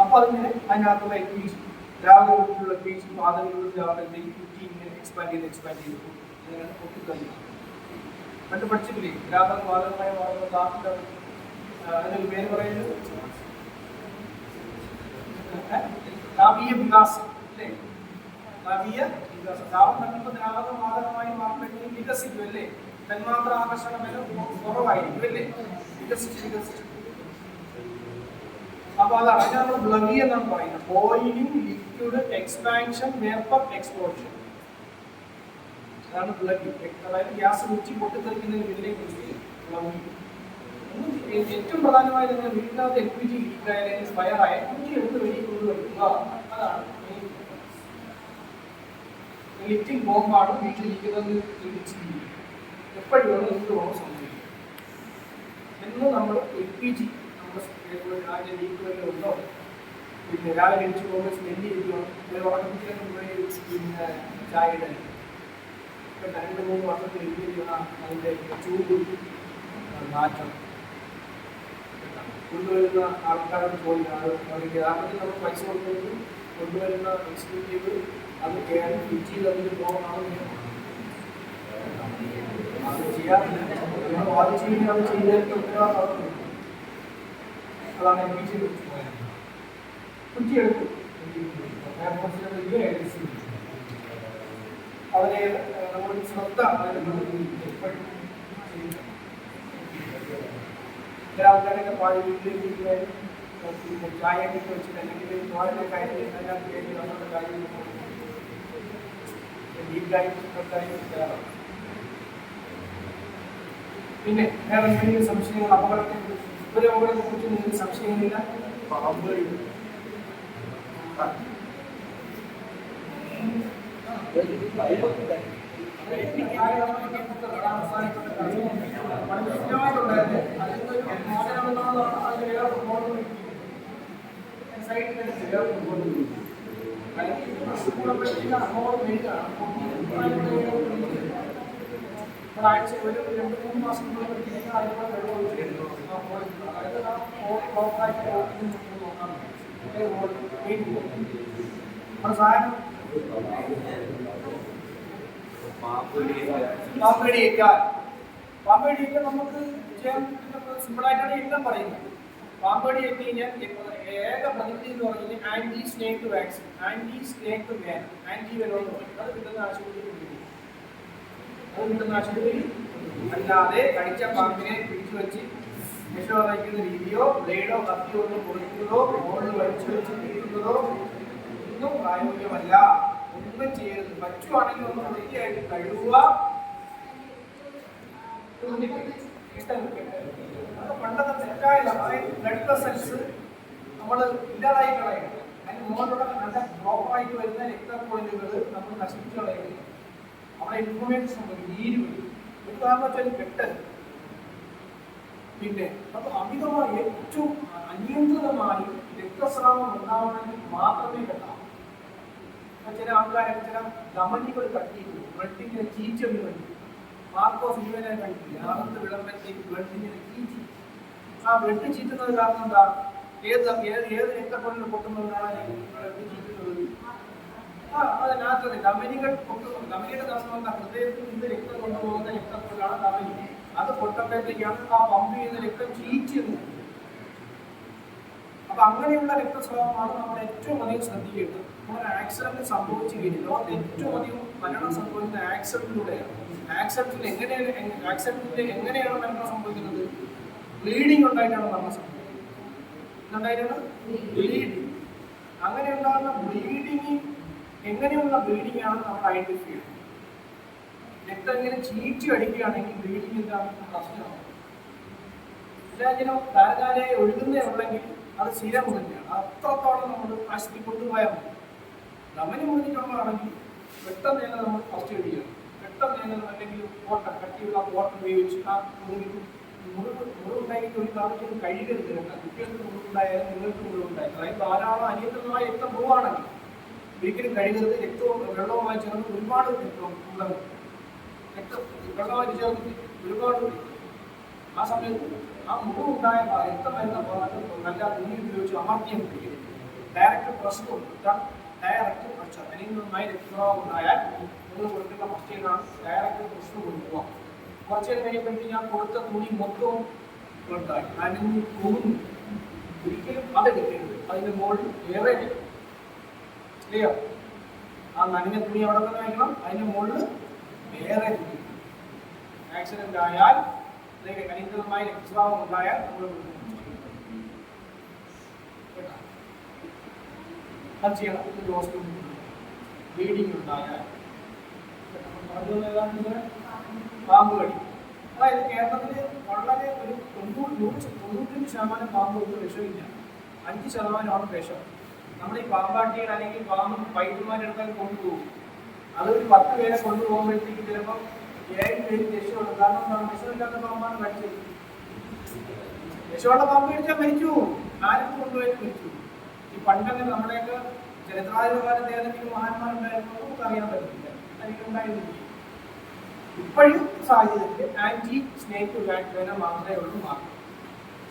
അപ്പോൾ അതിങ്ങനെ അതിനകത്തുള്ള എൽ പി ജി ദ്രാവകരൂപത്തിലുള്ള എൽ പി ജി വാതകരൂപത്തിലാവുമ്പോഴത്തേക്ക് കുറ്റി ഇങ്ങനെ എക്സ്പാൻഡ് ചെയ്ത് ഇങ്ങനെയാണ് പൊട്ടിക്കളിക്കുന്നത്. പണ്ട് പഠിച്ചിട്ടില്ലേ ദ്രാവക വാതകമായ വാതക താപ, അതിനൊരു പേര് പറയുന്നത് താപീയ വികാസം അല്ലേ? താപീയ വികാസം. താപം തട്ടുമ്പോൾ ദ്രാവക വാതകമായി മാറുമ്പോഴത്തേക്കും വികസിക്കും അല്ലേ? തന്മാത്ര ആകർഷണ ബലം കുറവായിരിക്കും അല്ലേ? വികസിച്ച് അപ്പൊ അതാണ് അതിനാണ് ബ്ലവി എന്നാണ് പറയുന്നത്. Boiling liquid expansion vapour explosion, അതാണ് ബ്ലവി. അതായത് ഗ്യാസ് ഊറ്റി പൊട്ടിത്തെറിക്കുന്നതിന് ഇതിനെ കുറിച്ച് ബ്ലവി. ഏറ്റവും പ്രധാനമായി നിങ്ങൾ വീട്ടിനകത്ത് എൽ പി ജി ലീക്കായാലും ഫയറായ കുറ്റി എടുത്ത് വെളിയിൽ കൊണ്ടുവയ്ക്കുക. അതാണ് ലിഫ്റ്റിംഗ് ബോംബാണ് വീട്ടിലിരിക്കുന്നത്. എപ്പോഴും എന്ത് ബോംബ് സംഭവിക്കും എന്ന് നമ്മൾ എൽ പി ജി രാവിലെ ലീക്ക് വല്ലതും ഉണ്ടോ, പിന്നെ രാവിലെ എണിച്ച് പോകുമ്പോൾ സ്മെല്ല് ചെയ്യുകയോ ഉറക്കത്തിലൊക്കെ പോയി പിന്നെ ചായ ഇടാൻ 2-3 വർഷത്തിൽ എഴുതിയിരിക്കുന്ന അതിൻ്റെ ചൂട് മാറ്റം കൊണ്ടുവരുന്ന ആൾക്കാരോട് ചോദിക്കുന്നത്. അവർക്ക് യഥാർത്ഥത്തിൽ നമ്മൾ പൈസ കൊടുക്കുന്നത് കൊണ്ടുവരുന്ന എക്സിക്യൂട്ടീവ് അത് കയറി ഫിറ്റ് ചെയ്ത് അതിന് പോകണമെന്ന് അത് ചെയ്യാറില്ല. നമ്മൾ വാദിച്ചു കഴിഞ്ഞാൽ അത് ചെയ്തതിൻ്റെ ഉത്തരവാദിത്വം. അതാണ് എൽ പി ജി കുറ്റിയെടുത്തു അവരെ നമ്മൾ ശ്രദ്ധ എപ്പോഴും ചില ആൾക്കാരൊക്കെ പാടി വീട്ടിലേക്ക് ചായയൊക്കെ വെച്ചിട്ട് അല്ലെങ്കിൽ തോരൻ്റെ കാര്യം അതിനകത്ത് കയറി നമ്മളുടെ കാര്യം ലീക്കായി. പിന്നെ വേറെ എന്തെങ്കിലും സംശയങ്ങൾ അപകടത്തെ ഒരു അപകടത്തെ കുറിച്ച് നിങ്ങൾക്ക് സംശയമില്ല? പാമ്പുകൾ ഒരാഴ്ച ഒരു 2-3 മാസം പാമ്പേടിയൊക്കെ നമുക്ക് ചെയ്യാൻ സിമ്പിളായിട്ടാണ് എല്ലാം പറയുന്നത്. പാമ്പേടി എത്തി കഴിഞ്ഞാൽ ഏക പ്രതിവിധി എന്ന് പറഞ്ഞാൽ anti snake vaccine, anti snake വാൻ, ആന്റി വെനോ എന്ന് പറയും. അത് കിട്ടുന്ന ആശുപത്രിയിൽ അല്ലാതെ കടിച്ച പാമ്പിനെ പിടിച്ചു വെച്ച് വിഷം വയ്ക്കുന്ന രീതിയോ ബ്ലേഡോ കത്തിയോ ഒന്നും കൊടുക്കുന്നതോ മുകളിൽ വലിച്ചു വെച്ച് നീട്ടുന്നതോ ഒന്നും പ്രായോഗികമല്ല. ഒന്നും ചെയ്യരുത്. പറ്റുവാണെങ്കിൽ ഒന്ന് വൃത്തിയായിട്ട് കഴുകുക, പണ്ടത്തെ തെറ്റായതാണ്. അതായത് ബ്ലഡ് വെസൽസ് നമ്മൾ ഇല്ലാതായി കളയുക, അതിന് മുകളിലൂടെ നല്ല പ്രോപ്പറായിട്ട് വരുന്ന രക്തക്കൊഴലുകൾ നമ്മൾ നശിപ്പിച്ചു കളയുക, അവിടെ ഇൻഫ്ലമേഷൻ സംഭവിക്കും, നീര് വരും. ഒരു കാരണം വെച്ചാൽ കെട്ടൽ. പിന്നെ അപ്പോൾ അമിതമായി ഏറ്റവും അനിയന്ത്രിതമായി രക്തസ്രാവം ഉണ്ടാവണമെങ്കിൽ മാത്രമേ കെട്ടാവൂ. ചില ആൾക്കാരൊക്കെ ചില ധമനികൾ കട്ടിയിരുന്നു, ബ്ലഡിങ്ങനെ ചീച്ചൊരു വേണ്ടി മാർക്കോസ് ഇവനെ കണ്ടില്ല, അകത്ത് വിളമ്പത്തേക്ക് ബ്ലഡിങ്ങനെ ചീച്ചി. ആ ബ്ലഡ് ചീറ്റുന്നത് കാരണം എന്താ? ഏത് രക്തക്കൊഴലിൽ പൊട്ടുന്നതുകൊണ്ടാണ് ബ്ലഡ് ചീറ്റുന്നത്? അതിനകത്ത് ധമനികൾ പൊട്ടുന്നു. ധമനിയുടെ കാരണം എന്താ? ഹൃദയത്തിൽ നിന്ന് രക്തം കൊണ്ടുപോകുന്ന രക്തക്കൊഴലാണ് ധമനി. അത് പൊട്ടപ്പോഴത്തേക്കാണ് ആ പമ്പ് ചെയ്യുന്ന രക്തം ചീറ്റുന്നത്. അപ്പൊ അങ്ങനെയുള്ള രക്തസ്രാവമാണ് നമ്മൾ ഏറ്റവും അധികം ശ്രദ്ധിക്കേണ്ടത്. നമ്മളൊരു ആക്സിഡന്റ് സംഭവിച്ചു കഴിഞ്ഞാൽ ലോകത്ത് ഏറ്റവും അധികം മരണം സംഭവിക്കുന്ന ആക്സിഡന്റിലൂടെയാണ്. ആക്സിഡന്റിൽ എങ്ങനെയാണ് മരണം സംഭവിക്കുന്നത്? ബ്ലീഡിങ് ഉണ്ടായിട്ടാണ് മരണം സംഭവിക്കുന്നത്. എന്തായിട്ടാണ്? ബ്ലീഡിങ്. അങ്ങനെ ഉണ്ടാകുന്ന ബ്ലീഡിങ് എങ്ങനെയുള്ള ബ്ലീഡിംഗ് ആണ് നമ്മൾ ഐഡന്റിഫൈ ചെയ്യുന്നത്. രക്തം ഇങ്ങനെ ചീറ്റി അടിക്കുകയാണെങ്കിൽ ബ്ലീഡിംഗ് എന്താണ്? പ്രശ്നമാണ്. എല്ലാത്തിനും ധാരധാരയായി ഒഴുകുന്നേ ഉള്ളെങ്കിൽ അത് സ്ഥിരം മുറിഞ്ഞാണ്. അത്രത്തോളം നമ്മൾ ആശുപത്രി കൊണ്ടുപോയാൽ മതി. ധമനി മുറിഞ്ഞിട്ടുള്ളതാണെങ്കിൽ പെട്ടെന്ന് തന്നെ നമ്മൾ ഫസ്റ്റ് എയ്ഡ് ചെയ്യണം. പെട്ടെന്ന് തന്നെ അല്ലെങ്കിൽ കോട്ടൺ കട്ടിയുള്ള കോട്ടൺ ഉപയോഗിച്ച് ആ മുറിവുണ്ടായിട്ട് ഒരു കാലത്തേക്ക് കഴുകരുത്. കുട്ടികൾക്ക് മുറിവുണ്ടായാലും നിങ്ങൾക്ക് മുറിവുണ്ടായാലും, അതായത് ധാരാളം അനിയന്ത്രിതമായ രക്തം പോവുകയാണെങ്കിൽ ഒരിക്കലും കഴുകരുത്. രക്തവും വെള്ളവുമായി ചേർന്ന് ഒരുപാട് വെള്ളമായി ചേർന്ന് ഒരുപാട് ആ സമയത്ത് ആ മുറിവുണ്ടായ രക്തം വരുന്ന ഭാഗത്ത് നല്ല തുണി ഉപയോഗിച്ച് അമർത്തിയും പിടിക്കരുത്. ഡയറക്റ്റ് പ്രഷർ കൊടുത്താൽ ഡയറക്റ്റ് പ്രഷർ അനിയന്ത്രിതമായി രക്തസ്രാവം ഉണ്ടായാൽ നിങ്ങൾ കൊടുക്കേണ്ട ഫസ്റ്റ് എയ്ഡാണ് ഡയറക്റ്റ് പ്രഷർ കൊടുക്കുക. കുറച്ച് നേരം കഴിയുമ്പോഴത്തേക്ക് ഞാൻ കൊടുത്ത തുണി മൊത്തവും ബ്ലഡായി നനഞ്ഞു പോകുന്നു. ഒരിക്കലും അതെടുക്കരുത്. അതിന്റെ മുകളിൽ ഏറെ ക്ലിയർ. ആ നനഞ്ഞ തുണി അവിടെ തന്നെ വയ്ക്കണം. അതിന്റെ മുകളിൽ വേറെ തുണി. ആക്സിഡന്റ് ആയാൽ അല്ലെങ്കിൽ അനിയന്ത്രിതമായ രക്തസ്രാവം ഉണ്ടായാൽ നമ്മൾ അത് ചെയ്യണം. ഹോസ്പിറ്റലിൽ ബ്ലീഡിങ് ഉണ്ടായാൽ പാമ്പ് കടി. അതായത് കേരളത്തിൽ വളരെ ഒരു 95% പാമ്പുകൾക്ക് വിഷമില്ല. 5% വിഷം. നമ്മൾ ഈ പാമ്പാട്ടികൾ അല്ലെങ്കിൽ പാമ്പ് പൈറ്റുമാരെടുത്താൽ കൊണ്ടുപോകും. അതൊരു 10 പേരെ കൊണ്ടുപോകുമ്പോഴത്തേക്ക് ചിലപ്പോൾ 7 പേര് രക്ഷയുള്ളൂ. കാരണം വിഷമില്ലാത്ത പാമ്പാണ് കടിച്ചത്. വിഷമുള്ള പാമ്പ് കടിച്ചാൽ മരിച്ചു. ആരും കൊണ്ടുപോയിട്ട് മരിച്ചു. ഈ പണ്ടൊക്കെ നമ്മുടെയൊക്കെ ചരിത്രാധികാരത്തെ ഏതെങ്കിലും മഹാന്മാരുണ്ടായിരുന്നു നമുക്ക് അറിയാൻ പറ്റില്ല, അല്ലെങ്കിൽ ഉണ്ടായിരുന്നില്ല. ഇപ്പോഴും സാഹചര്യത്തിൽ ആന്റി സ്നേക്ക് വാക്സിനെ മാത്രമേ ഉള്ളൂ. മാറും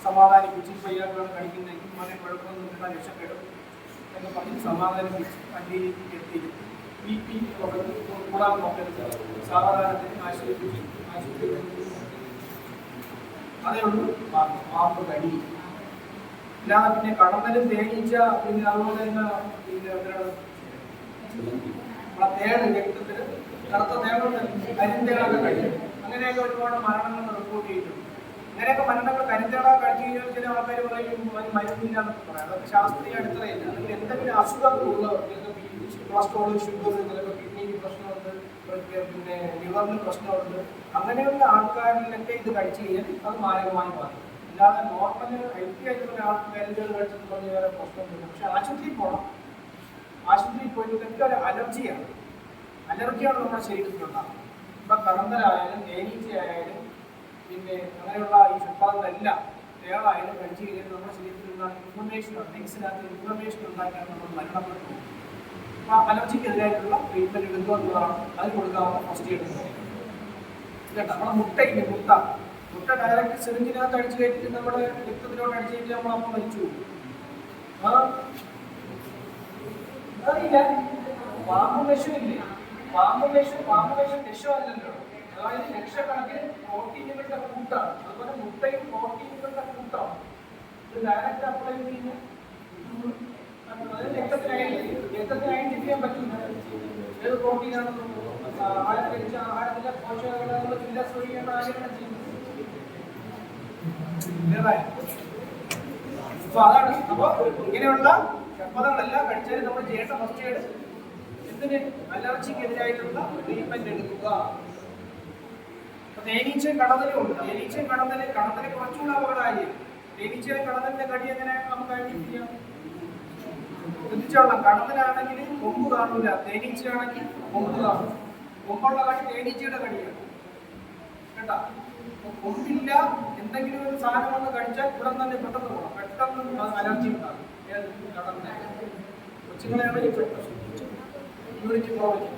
സമാധാനിപ്പിച്ച് പയ്യാക്കാണ് കഴിക്കുന്നതെങ്കിൽ മകൻ കുഴപ്പമൊന്നും രക്ഷപ്പെടും എന്ന് പറഞ്ഞ് സമാധാനിപ്പിച്ച് വണ്ടിയിലേക്ക് എത്തിയിരുന്നു. BP കൂടാൻ നോക്കരുത്. സാവധാനത്തിന് ആശുപത്രി അതേ ഉള്ളൂ. പാമ്പ് കടി ഇല്ലാതെ പിന്നെ കടന്നലും തേനീച്ച, പിന്നെ അതുപോലെ തന്നെ തേട് രക്തത്തിൽ കറുത്ത തേടുണ്ട്, കരിന്തേടൊക്കെ കഴിയും. അങ്ങനെയൊക്കെ ഒരുപാട് മരണങ്ങൾ റിപ്പോർട്ട് ചെയ്തിട്ടുണ്ട്. അങ്ങനെയൊക്കെ മരണങ്ങൾ കരിന്തേടൊക്കെ കഴിച്ചു കഴിഞ്ഞാൽ ചില ആൾക്കാർ പറയും മരുന്നില്ല എന്നൊക്കെ പറയാം. അതൊക്കെ ശാസ്ത്രീയ അടിത്തറയില്ല. അല്ലെങ്കിൽ എന്തെങ്കിലും അസുഖങ്ങളുള്ളവർക്ക് കൊളസ്ട്രോൾ, ഷുഗർ, ചിലപ്പോൾ കിഡ്നിക്ക് പ്രശ്നമുണ്ട്, പിന്നെ ലിവറിന് പ്രശ്നമുണ്ട്. അങ്ങനെയുള്ള ആൾക്കാരിലൊക്കെ ഇത് കഴിച്ചു കഴിഞ്ഞാൽ അത് മാരകമായി മാറും. അല്ലാതെ നോർമൽ ഹെൽത്തി ആയിട്ടുള്ള ആൾക്ക് കരുതൽ കഴിച്ചെന്ന് പറഞ്ഞ് വേറെ പ്രശ്നമൊന്നുമില്ല. പക്ഷെ ആശുപത്രിയിൽ പോകണം. ആശുപത്രിയിൽ പോയിട്ട് ഇതൊക്കെ ഒരു അലർജിയാണ്. അലർജിയാണ് നമ്മുടെ ശരീരത്തിലുണ്ടാകുന്നത്. ഇപ്പം കടന്നലായാലും തേനീച്ചയായാലും പിന്നെ അങ്ങനെയുള്ള ഈ ഷുപ്പാറെല്ലാം തേളായാലും കഴിച്ചു കഴിഞ്ഞാൽ നമ്മുടെ ശരീരത്തിലുണ്ടാകുന്ന ഇൻഫ്ലമേഷനാണ്. നെക്സിനകത്ത് ഇൻഫ്ലമേഷൻ ഉണ്ടാക്കിയാണ് നമ്മൾ മരണപ്പെട്ടു പോകും. അപ്പോൾ അലർജിക്കെതിരായിട്ടുള്ള ട്രീറ്റ്മെൻറ്റ് എടുക്കുക എന്നുള്ളതാണ് അത് കൊടുക്കാവുന്ന ഫസ്റ്റ് എയ്ഡ് കേട്ടോ. നമ്മുടെ മുട്ടയില്ലേ, മുട്ട ഡയറക്റ്റ് സിറിഞ്ചിനകത്ത് അടിച്ചു കയറ്റിട്ട് നമ്മുടെ രക്തത്തിലോട്ട് അടിച്ചു കയറ്റി നമ്മളപ്പോൾ മരിച്ചു പോകും. അതറിയില്ല. പാമ്പ് വിഷമില്ലേ? പാമ്പ് വിഷം വിഷമല്ലല്ലോ. അതായത് ലക്ഷക്കണക്കിന് പ്രോട്ടീനുകളുടെ കൂട്ടാണ്. അതുപോലെ മുട്ടയും പ്രോട്ടീനുകളുടെ കൂട്ടാണ്. ഇത് ഡയറക്റ്റ് അപ്ലൈ ചെയ്യുന്ന രക്തത്തിന് ഐഡന്റിഫൈ ചെയ്യാൻ പറ്റില്ല ഏത് പ്രോട്ടീനാണെന്നും ആഹാരം കഴിച്ച ആഹാരത്തിലെ പോഷകഘടകങ്ങൾ ഫില്ലസ് ഒഴികേണ്ട കാര്യങ്ങളാണ് ചെയ്യുന്നത്. അപ്പൊ അതാണ്. അപ്പൊ ഇങ്ങനെയുള്ള ക്ഷമതകളെല്ലാം കഴിച്ചാലും നമ്മൾ ചെയ്യേണ്ട ഫസ്റ്റ് എയ്ഡ് എന്തിന്? അലർജിക്കെതിരായിട്ടുള്ള ട്രീറ്റ്മെന്റ് എടുക്കുക. തേനീച്ചയും കടന്നലും ഉണ്ട്. തേനീച്ചയും കടന്നല് കുറച്ചുകൂടെ അപകടമായി. തേനീച്ചയും കടന്നലിന്റെ കടി എങ്ങനെ നമുക്ക് ഐഡന്റിഫൈ ചെയ്യാം? ശ്രദ്ധിച്ചോളാം, കടന്നലാണെങ്കിൽ കൊമ്പ് കാണൂല, തേനീച്ചയാണെങ്കിൽ കൊമ്പ് കാണും. കൊമ്പുള്ള കടി തേനീച്ചയുടെ കടിയാണ് കേട്ടാ. കൊമ്പില്ല, എന്തെങ്കിലും ഒരു സാധനം വന്ന് കഴിച്ചാൽ ഉടൻ തന്നെ പെട്ടെന്ന് പോകണം, പെട്ടെന്ന് അലർജി ഉണ്ടാകും. കടന്ന കൊച്ചുങ്ങളെയാണെങ്കിൽ യൂണിറ്റ് പ്രോബ്ലം.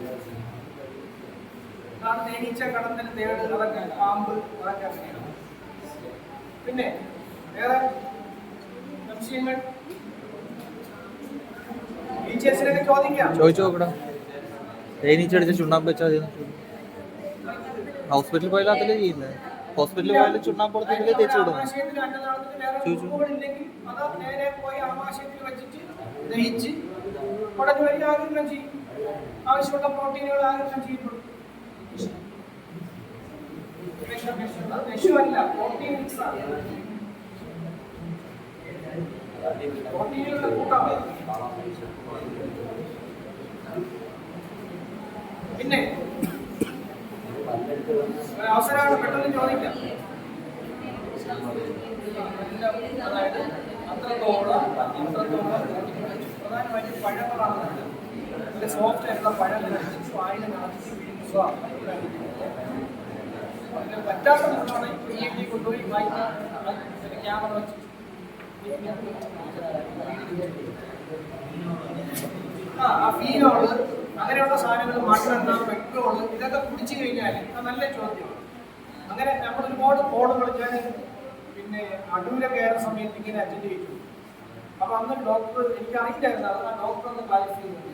അതാണ് തേനീച്ച, കടന്നൽ, തേട്, അതൊക്കെ പാമ്പ്, അതൊക്കെ അങ്ങനെയാണ്. പിന്നെ വേറെ സംശയങ്ങൾ ടീച്ചേഴ്സിനൊക്കെ ചോദിക്കാം. ചോദിച്ചു നോക്കടാ. തേനീച്ചടിച്ച് ചുണ്ണാമ്പ് വെച്ചാൽ ഹോസ്പിറ്റലിൽ പോയാലും അതിലേ ചെയ്യുന്നത്. ഹോസ്പിറ്റലിൽ പോയാലും ചുണ്ണാമ്പ് കൊടുത്തില്ലേ തേച്ച് വിടുന്നു. നേരെ പോയി ആമാശയത്തിൽ വെച്ചിട്ട് ദഹിച്ച് ഉടനെ വഴി ആഗിരണം ചെയ്യും. ആവശ്യമുള്ള പ്രോട്ടീനുകൾ ആഗിരണം ചെയ്യപ്പെടും. വിഷമല്ല, പ്രോട്ടീൻ മിക്സ് ആണ്. പ്രോട്ടീനുകളുടെ കൂട്ടമാണ്. പിന്നെ അവസരമാണ്, പെട്ടെന്ന് ചോദിക്കാം. അതായത് അത്രത്തോളം പ്രധാനമായിട്ടും പഴങ്ങളാണ്. ഇതിന്റെ സോഫ്റ്റ് ആയിട്ടുള്ള പഴങ്ങൾ വായിലെ നടത്തി വീഴുക. അതിന് പറ്റാത്ത കുട്ടികളാണ് ഈ കൊണ്ടുപോയി വായിക്കാൻ ക്യാമറ വെച്ച് ആ ഫീനോള് അങ്ങനെയുള്ള സാധനങ്ങൾ, മണ്ണെണ്ണ, പെട്രോള്, ഇതൊക്കെ കുടിച്ചു കഴിഞ്ഞാൽ അത് നല്ല ചോദ്യമാണ്. അങ്ങനെ നമ്മൾ ഒരുപാട് കോളുകൾ ഞാൻ പിന്നെ അടൂരെ കയറുന്ന സമയത്ത് ഇങ്ങനെ അറ്റൻഡ് ചെയ്തു. അപ്പൊ അന്ന് ഡോക്ടർ, എനിക്ക് അറിയില്ലായിരുന്നു, അത് ആ ഡോക്ടർ ഒന്ന് ക്ലാരിഫൈ ചെയ്യുന്നത്.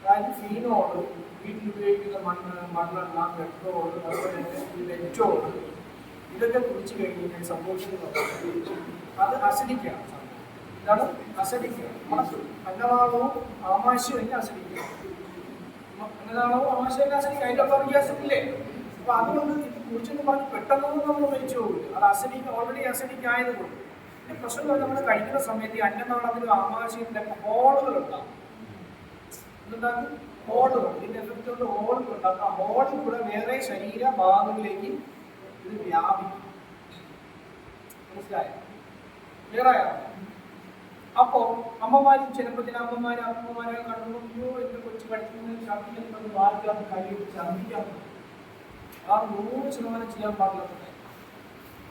അതായത് ഫീനോള്, വീട്ടിൽ ഉപയോഗിക്കുന്ന മണ്ണെണ്ണ, പെട്രോള്, അതുപോലെ തന്നെ വെച്ചോള്, ഇതൊക്കെ കുടിച്ചു കഴിഞ്ഞാൽ സംഭവിക്കുന്നത് അത് അസിഡിക്കാണ്. ഇതാണ് അസിഡിക്കുക. അന്നനാളവും ആമാശയവും എന്നെ അസിഡിക്കുക. അന്നനാളവും ആമാശയം അസിഡിക്കുക. അതിൻ്റെ ഒപ്പം വ്യത്യാസമില്ലേ? അപ്പൊ അതുകൊണ്ട് ഇത് കുറിച്ചെന്ന് പറഞ്ഞ് പെട്ടെന്നൊന്നും നമ്മൾ മരിച്ചു പോകില്ല. അത് അസിഡിക്, ഓൾറെഡി അസിഡിക് ആയതുകൊണ്ട്. പിന്നെ പ്രശ്നം നമ്മൾ കഴിക്കുന്ന സമയത്ത് ഈ അന്നനാളത്തിലും ആമാശയത്തിലൊക്കെ ഹോളുകൾ ഉണ്ടാകും. എന്തുണ്ടാകും? ഹോളുകൾ. ഇതിന്റെ എഫക്റ്റ് കൊണ്ട് ഹോളുകൾ ഉണ്ടാകും. ആ ഹോളിൽ കൂടെ വേറെ ശരീരഭാഗങ്ങളിലേക്ക് ഇത് വ്യാപിക്കും. മനസ്സിലായോ? ക്ലിയറായോ? അപ്പോ അമ്മമാരും ചിലപ്പോൾ ചില അമ്മമാരെ കണ്ടുകൊണ്ട് എന്റെ കൊച്ചു പഠിക്കുന്നത് ഛർദ്ദിക്കുന്നത് വാർക്കാതെ കഴിയും, ഛർദ്ദിക്കാൻ ആ 100% ചെയ്യാൻ പാടില്ല.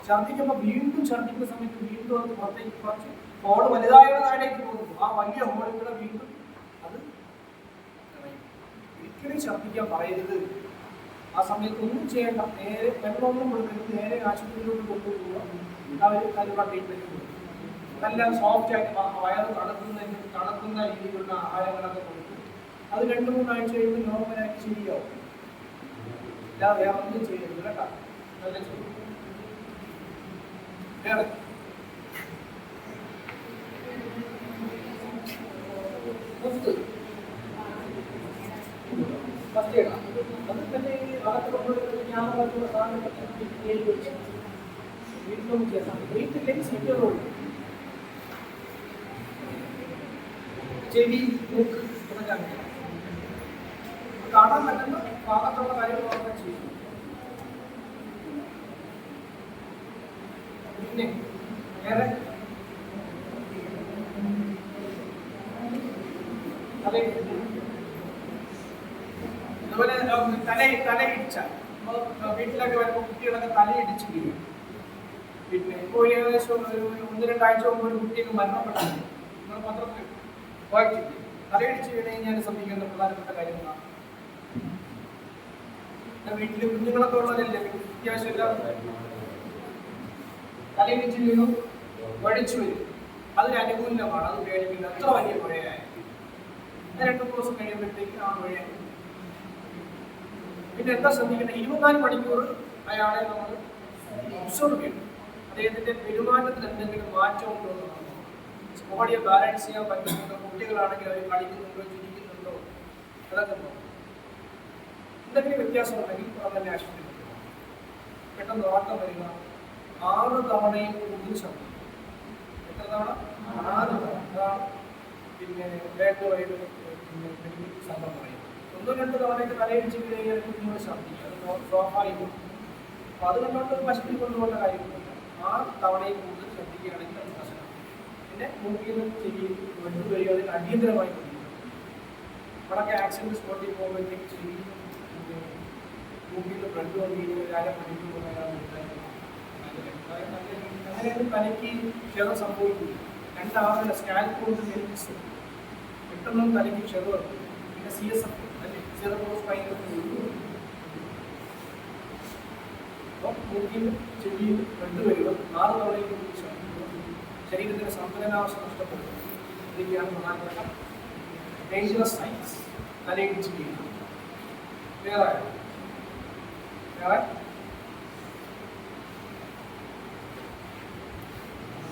ഛർദ്ദിക്കുമ്പോൾ വീണ്ടും ഛർദ്ദിക്കുന്ന സമയത്ത് വീണ്ടും അത് പുറത്തേക്ക് കുറച്ച് ഹോള് വലുതായുടെ താഴേക്ക് പോകുന്നു. ആ വലിയ ഹോളിൽ കൂടെ വീണ്ടും അത് ഒരിക്കലും ഛർദ്ദിക്കാൻ പറയരുത്. ആ സമയത്ത് ഒന്നും ചെയ്യേണ്ട, നേരെ വെള്ളമൊന്നും കൊടുക്കരുത്, നേരെ ആശുപത്രിയിലോട്ട് കൊണ്ടുപോകുക. അവർ അതിനുള്ള ട്രീറ്റ്മെന്റ് കൊടുക്കും. നല്ല സോഫ്റ്റ് ആയിട്ട് വയറ് തണുക്കുന്ന രീതിയിലുള്ള ആഹാരങ്ങളൊക്കെ കൊടുക്കും. അത് 2-3 ആഴ്ച കഴിയുമ്പോൾ നോർമലായിട്ട് ശരിയാവും. അല്ലാതെ വേറെ ഒന്നും ചെയ്യരുത് കേട്ടോ. നല്ല ചെയ്യും. വേറെ ഫസ്റ്റ് ഇടാം. അത് തന്നെ അകത്ത് കൊണ്ടുവരുന്ന ക്യാമറ സാധനങ്ങളൊക്കെ വീട്ടിലൊന്നും ചെയ്യാം. വീട്ടിലേക്ക് സീറ്റുകളുണ്ട്. ചെവി, മൂക്ക്, ഇതൊക്കെ കാണാൻ പറ്റുന്ന ഭാഗത്തുള്ള കാര്യങ്ങളൊക്കെ ചെയ്യും. പിന്നെ വേറെ അതുപോലെ തലയിടിച്ചാൽ വീട്ടിലൊക്കെ വരുമ്പോൾ കുട്ടികളൊക്കെ തലയിടിച്ച് വീഴും. പിന്നെ ഇപ്പോൾ ഏകദേശം ഒരു 1-2 ആഴ്ച മുമ്പ് ഒരു കുട്ടിയൊക്കെ മരണപ്പെട്ടിട്ടുണ്ട്. നിങ്ങൾ പത്രത്തിൽ വായിച്ചിട്ട് തലയിടിച്ച് വീണ് കഴിഞ്ഞാൽ ശ്രദ്ധിക്കേണ്ട പ്രധാനപ്പെട്ട കാര്യങ്ങളാണ്. വീട്ടില് കുഞ്ഞുങ്ങളൊക്കെ ഉള്ളതല്ലേ, അത്യാവശ്യമില്ല. തലയിടിച്ച് വീണു, വഴിച്ചു വരും. അതൊരു അനുകൂലമാണ്, അത് പേടിക്കില്ല. എത്ര വലിയ മഴയായി 2 ദിവസം കഴിയുമ്പോഴത്തേക്ക് ആ മഴയായി. പിന്നെ എന്താ ശ്രദ്ധിക്കേണ്ടത്? 24 മണിക്കൂർ അയാളെ നമ്മൾ ഒബ്സർവ് ചെയ്യണം. അദ്ദേഹത്തിന്റെ പെരുമാറ്റത്തിൽ എന്തെങ്കിലും മാറ്റം ഉണ്ടോ എന്ന് നോക്കണം. ബോഡിയെ ബാലൻസ് ചെയ്യാൻ പറ്റുന്നുണ്ടോ, കുട്ടികളാണെങ്കിൽ അവർ കളിക്കുന്നുണ്ടോ, ചിരിക്കുന്നുണ്ടോ, അതൊക്കെ നോക്കണം. എന്തെങ്കിലും വ്യത്യാസം ഉണ്ടെങ്കിൽ തന്നെ ആശുപത്രി പെട്ടെന്ന് ഉറക്കം വരിക. 6 തവണയും കൂടുതൽ ശബ്ദം. എത്ര തവണ? 6 തവണ. അതാണ് പിന്നെ വേഗമായിട്ട് ശബ്ദം പറയും. 1-2 തവണയൊക്കെ തലയിടിച്ച് കഴിഞ്ഞാൽ കുഞ്ഞുങ്ങൾ ശബ്ദിക്കും. അത് സ്വാഭാവികം. അപ്പോൾ അത് കണ്ടുകൊണ്ട് ഒരു പശുവിൽ കൊണ്ടുപോകേണ്ട കാര്യമൊന്നുമില്ല. 6 തവണയും കൂടുതൽ ശ്രദ്ധിക്കുകയാണെങ്കിൽ അത് പ്രശ്നമാണ്. പിന്നെ മൂക്കിൽ നിന്ന് ചെവിയിൽ വെള്ളം വരികയാണെങ്കിൽ അടിയന്തരമായി കൊണ്ടുപോകും. നമ്മളൊക്കെ ആക്സിഡന്റ് സ്പോട്ടിൽ പോകുമ്പോഴത്തേക്ക് ചെവിയിൽ മൂക്കിൽ നിന്ന് ബ്ലഡ് വന്നു കഴിഞ്ഞാൽ ഒരാളെ പഠിക്കുമ്പോൾ അങ്ങനെ തലയ്ക്ക് ക്ഷതം സംഭവിക്കില്ല. 2 ആളുകളുടെ സ്കാൽപ്പ് കൊണ്ട് മെലിസ് പെട്ടെന്നും തലയ്ക്ക് ക്ഷതം വരും. പിന്നെ CSF അല്ലെ സെറിബ്രോ സ്പൈനൽ മൂക്കിൽ ചെവിയിൽ ബ്ലഡ് വരിക 6 തവണയും ശരീരത്തിന്റെ സന്തുലനാവസ്ഥ നഷ്ടപ്പെടും. ഇതൊക്കെയാണ് പ്രധാനപ്പെട്ട ഡേഞ്ചറസ് സൈൻസ്. തലയിടിച്ച് വീഴുക.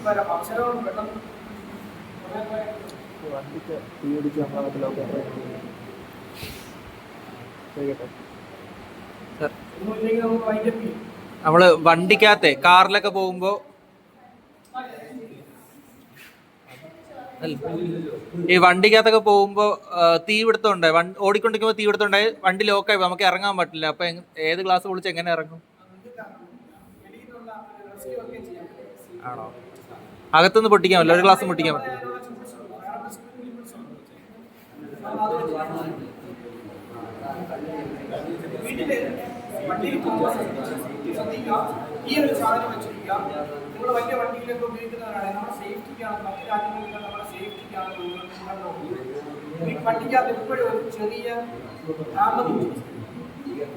വേറെ അവസരവും പെട്ടെന്ന് വണ്ടിക്ക് തീപിടിച്ച് നമ്മളകത്തിലൊക്കെ ഒന്നുമില്ലെങ്കിൽ നമുക്ക് വൈൻഡപ്പ് ചെയ്യും. നമ്മള് വണ്ടിക്കകത്തെ കാറിലൊക്കെ പോകുമ്പോ ഈ വണ്ടിക്കകത്തൊക്കെ പോകുമ്പോ തീപിടുത്തം ഉണ്ടായി, ഓടിക്കൊണ്ടിരിക്കുമ്പോ തീപിടുത്തം ഉണ്ടായി, വണ്ടി ലോക്കായി, നമുക്ക് ഇറങ്ങാൻ പറ്റില്ല. അപ്പൊ ഏത് ക്ലാസ് വിളിച്ച് എങ്ങനെ ഇറങ്ങും? ആണോ? അകത്തുനിന്ന് പൊട്ടിക്കാൻ പറ്റില്ല, ഒരു ഗ്ലാസ് പൊട്ടിക്കാൻ പറ്റില്ല. വീട്ടില് വണ്ടിയിൽ പോകുമ്പോൾ ശ്രദ്ധിക്കുക, ഈ ഒരു സാധനം വെച്ചിരിക്കുക. നിങ്ങൾ വലിയ വണ്ടിയിലൊക്കെ ഉപയോഗിക്കുന്നവരാണ്, നമ്മുടെ സേഫ്റ്റിക്കാണ്, മറ്റു രാജ്യങ്ങളിലൊക്കെ നമ്മുടെ സേഫ്റ്റിക്കാണ്. ഈ വണ്ടിക്കകത്ത് എപ്പോഴും ഒരു ചെറിയ ഹാമർ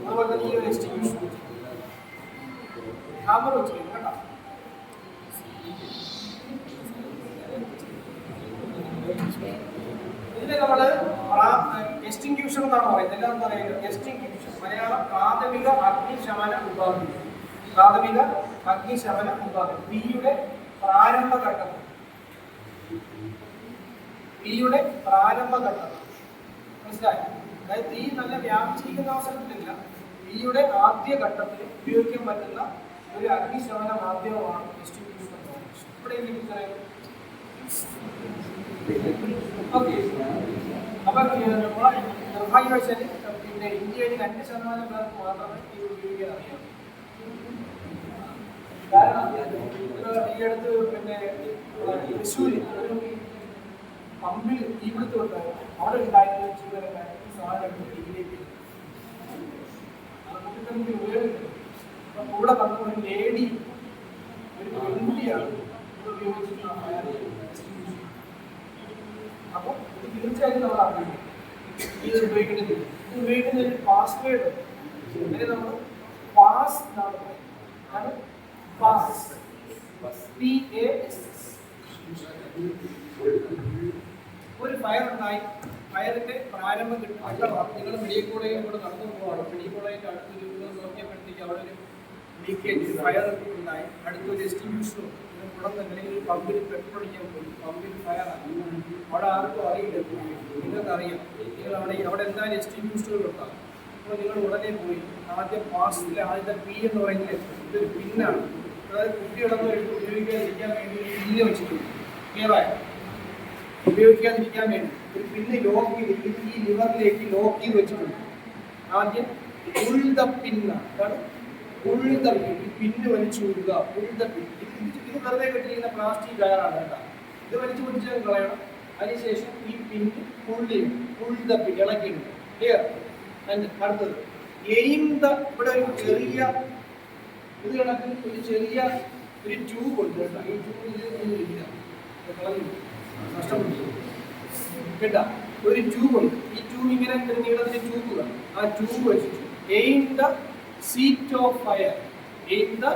അതുപോലെ തന്നെ ഈ ഒരു എക്സ്റ്റിങ്വിഷർ ഹാമർ വെച്ചിരിക്കും കേട്ടോ. ഇതിനെ നമ്മള് എക്സ്റ്റിങ്ക്യൂഷൻ എന്നാണ് പറയുന്നത്. എല്ലാം എന്താ പറയുക? എക്സ്റ്റിങ്ക്യൂഷൻ, മലയാളം പ്രാഥമിക അഗ്നിശമന വിഭാഗം. പ്രാഥമിക അഗ്നിശമന വിഭാഗം തീയുടെ പ്രാരംഭഘട്ടം. തീയുടെ പ്രാരംഭഘട്ടം മനസ്സിലായി? അതായത് തീ നല്ല വ്യാപിച്ചിരിക്കുന്ന അവസരത്തിലില്ല, തീയുടെ ആദ്യ ഘട്ടത്തിൽ ഉപയോഗിക്കാൻ പറ്റുന്ന ഒരു അഗ്നിശമന മാധ്യമമാണ് എക്സ്റ്റിങ്ക്യൂഷൻ. ഇവിടെ ഓക്കെ. അപ്പൊ നിർഭാഗ്യവശാല് പിന്നെ ഇന്ത്യയിൽ 2% പേർക്ക് മാത്രമേ ഇത് ഉപയോഗിക്കാൻ അറിയാം. കാരണം ഈ അടുത്ത് പിന്നെ തൃശ്ശൂര് ഒരു പമ്പിൽ തീപിടുത്തം ഉണ്ടായിരുന്നു. അവിടെ ഉണ്ടായിരുന്ന ജീവനക്കാരൻ ഈ സാധനം ഇതിലേക്ക് കുട്ടികൾക്ക് ഉപയോഗിക്കുന്നത്. അപ്പൊ കൂടെ വന്ന ഒരു ലേഡി, ഒരു പെൺകുട്ടിയാണ് ഉപയോഗിച്ചിട്ടുള്ള. അപ്പോൾ ഇത് തീർച്ചയായും നമ്മൾ അറിയില്ല ഇത് ഉപയോഗിക്കുന്നത്. ഇത് ഉപയോഗിക്കുന്ന ഒരു പാസ്വേഡ് അങ്ങനെ നമ്മൾ പാസ് എന്നാണ് പറയുന്നത്. Pass, PASS. ഒരു ഫയർ ഉണ്ടായി, ഫയറിന്റെ പ്രാരംഭം കിട്ടും. നിങ്ങൾ മെഡിക്കൽ കോളേജിൽ കൂടെ നടന്നു പോവാണ്. മെഡിക്കൽ കോളേജിന്റെ അടുത്തൊരു നോക്കിയപ്പോഴത്തേക്ക് അവിടെ ഒരു ലീക്കേജ് ഫയർ ഉണ്ടായി. അടുത്തൊരു എക്സ്റ്റിങ്ക്യൂഷനും ഉടൻ തന്നെ ഒരു പമ്പിൽ പെട്രോൾ അടിക്കാൻ പോയി. പമ്പിൽ ഫയറായി. അവിടെ ആർക്കും അറിയില്ല, നിങ്ങൾക്കറിയാം. നിങ്ങൾ അവിടെ എന്തായാലും എക്സ്റ്റിങ്ക്യൂഷനുകൾ ഉണ്ടാകും. അപ്പോൾ നിങ്ങൾ ഉടനെ പോയി ആദ്യം പാസിലെ ആദ്യത്തെ P എന്ന് പറയുന്നത് ഇതൊരു പിന്നാണ്. അതായത് കുട്ടികളൊന്നും ഉപയോഗിക്കാതിരിക്കാൻ വേണ്ടി ഒരു പിന്ന് വെച്ചിട്ടുണ്ട്. ക്ലിയറായോ? ഉപയോഗിക്കാതിരിക്കാൻ വേണ്ടി ഒരു പിന്ന് ലോക്ക് ചെയ്ത് ഈ ലിവറിലേക്ക് ലോക്ക് ചെയ്ത് വെച്ചിട്ടുണ്ട്. ആദ്യം ഉഴുത പിന്നാണ്. അതാണ് ഉഴുത പിൻ. ഈ പിന്ന് വലിച്ചു വിടുക, ഉഴുത പിൻ. ഇത് വെറുതെ കെട്ടിയിരിക്കുന്ന പ്ലാസ്റ്റിക് കയറാണ് കേട്ടോ. ഇത് വലിച്ചു പിടിച്ച് കളയണം. അതിനുശേഷം ഈ പിന്ന് ഉഴുത പിൻ ഇളക്കിയിട്ടുണ്ട്. ക്ലിയർ? അടുത്തത് ഇവിടെ ഒരു ചെറിയ ഇത് കണക്ക് ഒരു ചെറിയ ഒരു ട്യൂബ് ഉണ്ട് കേട്ടോ. ഈ ട്യൂബ് ഇല്ല, നഷ്ടപ്പെട്ടു കേട്ടാ. ഒരു ട്യൂബ് ഉണ്ട്. ഈ ട്യൂബ് ഇങ്ങനെ നീളത്തിന്റെ ട്യൂബുകൾ. ആ ട്യൂബ് വെച്ചിട്ട് aim the seat of fire. Aim the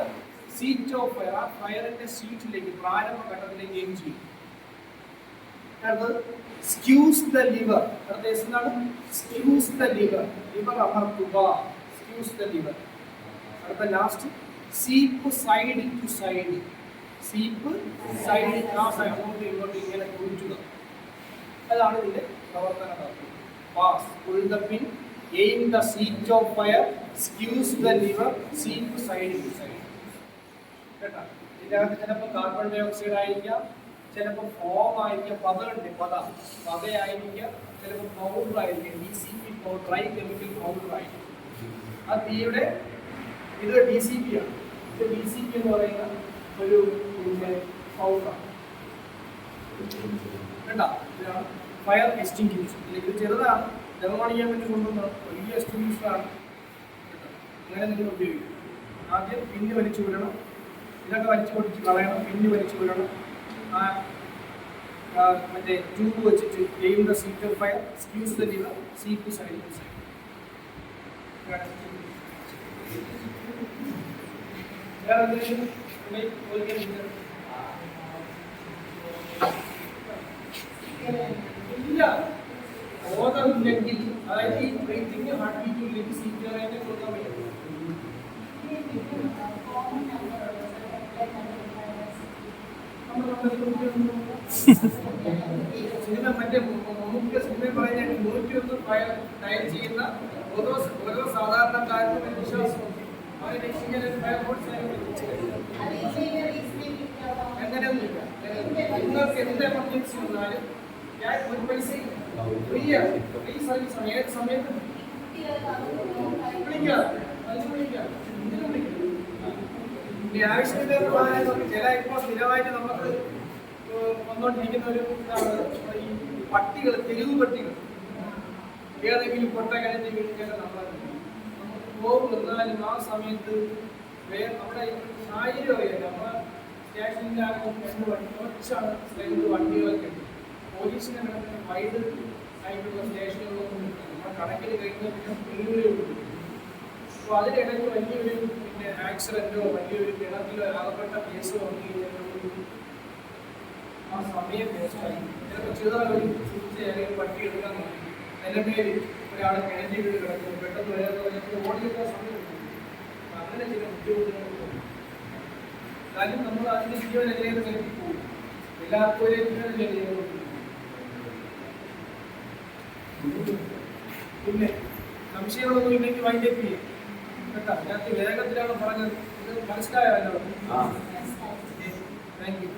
seat of fire. ആ ഫയറിന്റെ സീറ്റിലേക്ക് പ്രാരംഭഘട്ടത്തിലേക്ക് എയിം ചെയ്യും. അടുത്തത് സ്ക്യൂസ് ദ ലിവർ. അടുത്ത എന്താണ്? Squeeze the lever. ലിവർ അമർത്തുക. Squeeze the lever. അടുത്ത last sweep side to side. Sweep side ആ സൈഡ് അങ്ങോട്ട് ഇങ്ങോട്ട് ഇങ്ങനെ കുഴിച്ചുക. അതാണ് ഇതിന്റെ പ്രവർത്തന തത്വം. PASS, pull the pin, aim the seat of fire, squeeze the lever, sweep side to side. കേട്ടോ? ഇതിൻ്റെ അകത്ത് ചിലപ്പോൾ കാർബൺ ഡൈ ഓക്സൈഡ് ആയിരിക്കാം, ചിലപ്പോൾ ഫോം ആയിരിക്കാം, പതയായിരിക്കാം, ചിലപ്പോൾ പൗഡർ ആയിരിക്കാം. DCP powder, dry chemical powder ആയിരിക്കും. ആ തീയുടെ ഇത് DCP ആണ്. ഇത് DCP എന്ന് പറയുന്ന ഒരു പിന്നെ പൗഡറാണ് കേട്ടോ. ഇതാണ് ഫയർ എക്സ്റ്റിങ്ക്വിഷർ. ഇത് ചെറുതാണ്, ഡെമോ ചെയ്യാൻ വേണ്ടി കൊണ്ടുവന്ന വലിയ എക്സ്റ്റിങ്ക്വിഷറാണ് കേട്ടോ. അങ്ങനെ നിങ്ങൾ ഉപയോഗിക്കും. ആദ്യം പിന്ന് വലിച്ചു വിടണം, ഇതൊക്കെ വലിച്ചു പൊട്ടിച്ച് കളയണം, പിന്ന് വലിച്ചു വിടണം. മറ്റേ ട്യൂബ് വെച്ചിട്ട് aim the seater fire, squeeze the liver, seat side. വേറെ എന്തെങ്കിലും ഇല്ല, ബോധമില്ലെങ്കിൽ, അതായത് ഈ ബ്രീത്തിങ് ഹാർട്ട് ബീറ്റ് ഇല്ലെങ്കിൽ സീറ്ററിനെ കൊടുക്കാൻ പറ്റും. സിനിമ മറ്റേ മമ്മൂട്ടിയുടെ സിനിമ പറയുന്നത് 101 ഫയർ ഡയൽ ചെയ്യുന്ന ഓരോ സാധാരണക്കാർക്കും ഒരു വിശ്വാസമുണ്ട്. അവരെ രക്ഷിക്കാൻ ഒരു ഫയർ ഫോഴ്സ് അങ്ങനെയൊന്നുമില്ല. നിങ്ങൾക്ക് എന്ത് എമർജൻസി വന്നാലും ഞാൻ ഒരു പൈസ ഫ്രീ സർവീസാണ്. ഏത് സമയത്തും വിളിക്കാം, ഇതിനും വിളിക്കാം. ആവശ്യമില്ലാത്ത സാധനങ്ങൾ ചില ഇപ്പോൾ സ്ഥിരമായിട്ട് നമുക്ക് വന്നുകൊണ്ടിരിക്കുന്ന ഒരു ഇതാണ് ഈ പട്ടികൾ, തെരുവ് പട്ടികൾ. ഏതെങ്കിലും പൊട്ട കിണറ്റി വീട്ടിലൊക്കെ നമ്മൾ പോകും. എന്നാലും ആ സമയത്ത് നമ്മുടെ സാഹചര്യം അറിയാം. നമ്മുടെ സ്റ്റേഷനിൽ രണ്ട് വണ്ടി കുറച്ചാണ് രണ്ട് വണ്ടികളൊക്കെ ഉണ്ട്. പോലീസിനെ കിടക്കുന്ന വൈഡ് ആയിട്ടുള്ള സ്റ്റേഷനുകളൊന്നും നമ്മുടെ കണക്കിൽ കഴിഞ്ഞ വെല്ലുവിളിയുണ്ട്. അപ്പോൾ അതിനിടയ്ക്ക് വലിയൊരു പിന്നെ ആക്സിഡൻറ്റോ വലിയൊരു കിണറ്റിലോ അകപ്പെട്ട കേസ് വന്നു കഴിഞ്ഞാൽ ആ സമയം വേസ്റ്റായി. ചിലപ്പോൾ ചെറുതായി സൂക്ഷിച്ച് അല്ലെങ്കിൽ പട്ടി എടുക്കാൻ നോക്കി നിലമേൽ ഒരാൾ കിണറ്റി വീട് കിടക്കുന്നു, പെട്ടെന്ന് വരാതെ ഓടിയെടുക്കാൻ സമയം കിട്ടും. അങ്ങനെ ചില ബുദ്ധിമുട്ടുകൾ. എന്നാലും നമ്മൾ അതിൻ്റെ ജീവനെതിരെ നിലയ്ക്ക് പോകും. എല്ലാവർക്കും പിന്നെ സംശയങ്ങളൊന്നും ഇല്ലെങ്കിൽ വൈൻഡപ്പ് ചെയ്യും കേട്ടോ. അതിനകത്ത് വേഗത്തിലാണ് പറഞ്ഞത്. ഇത് മനസ്സിലായോ? Thank you.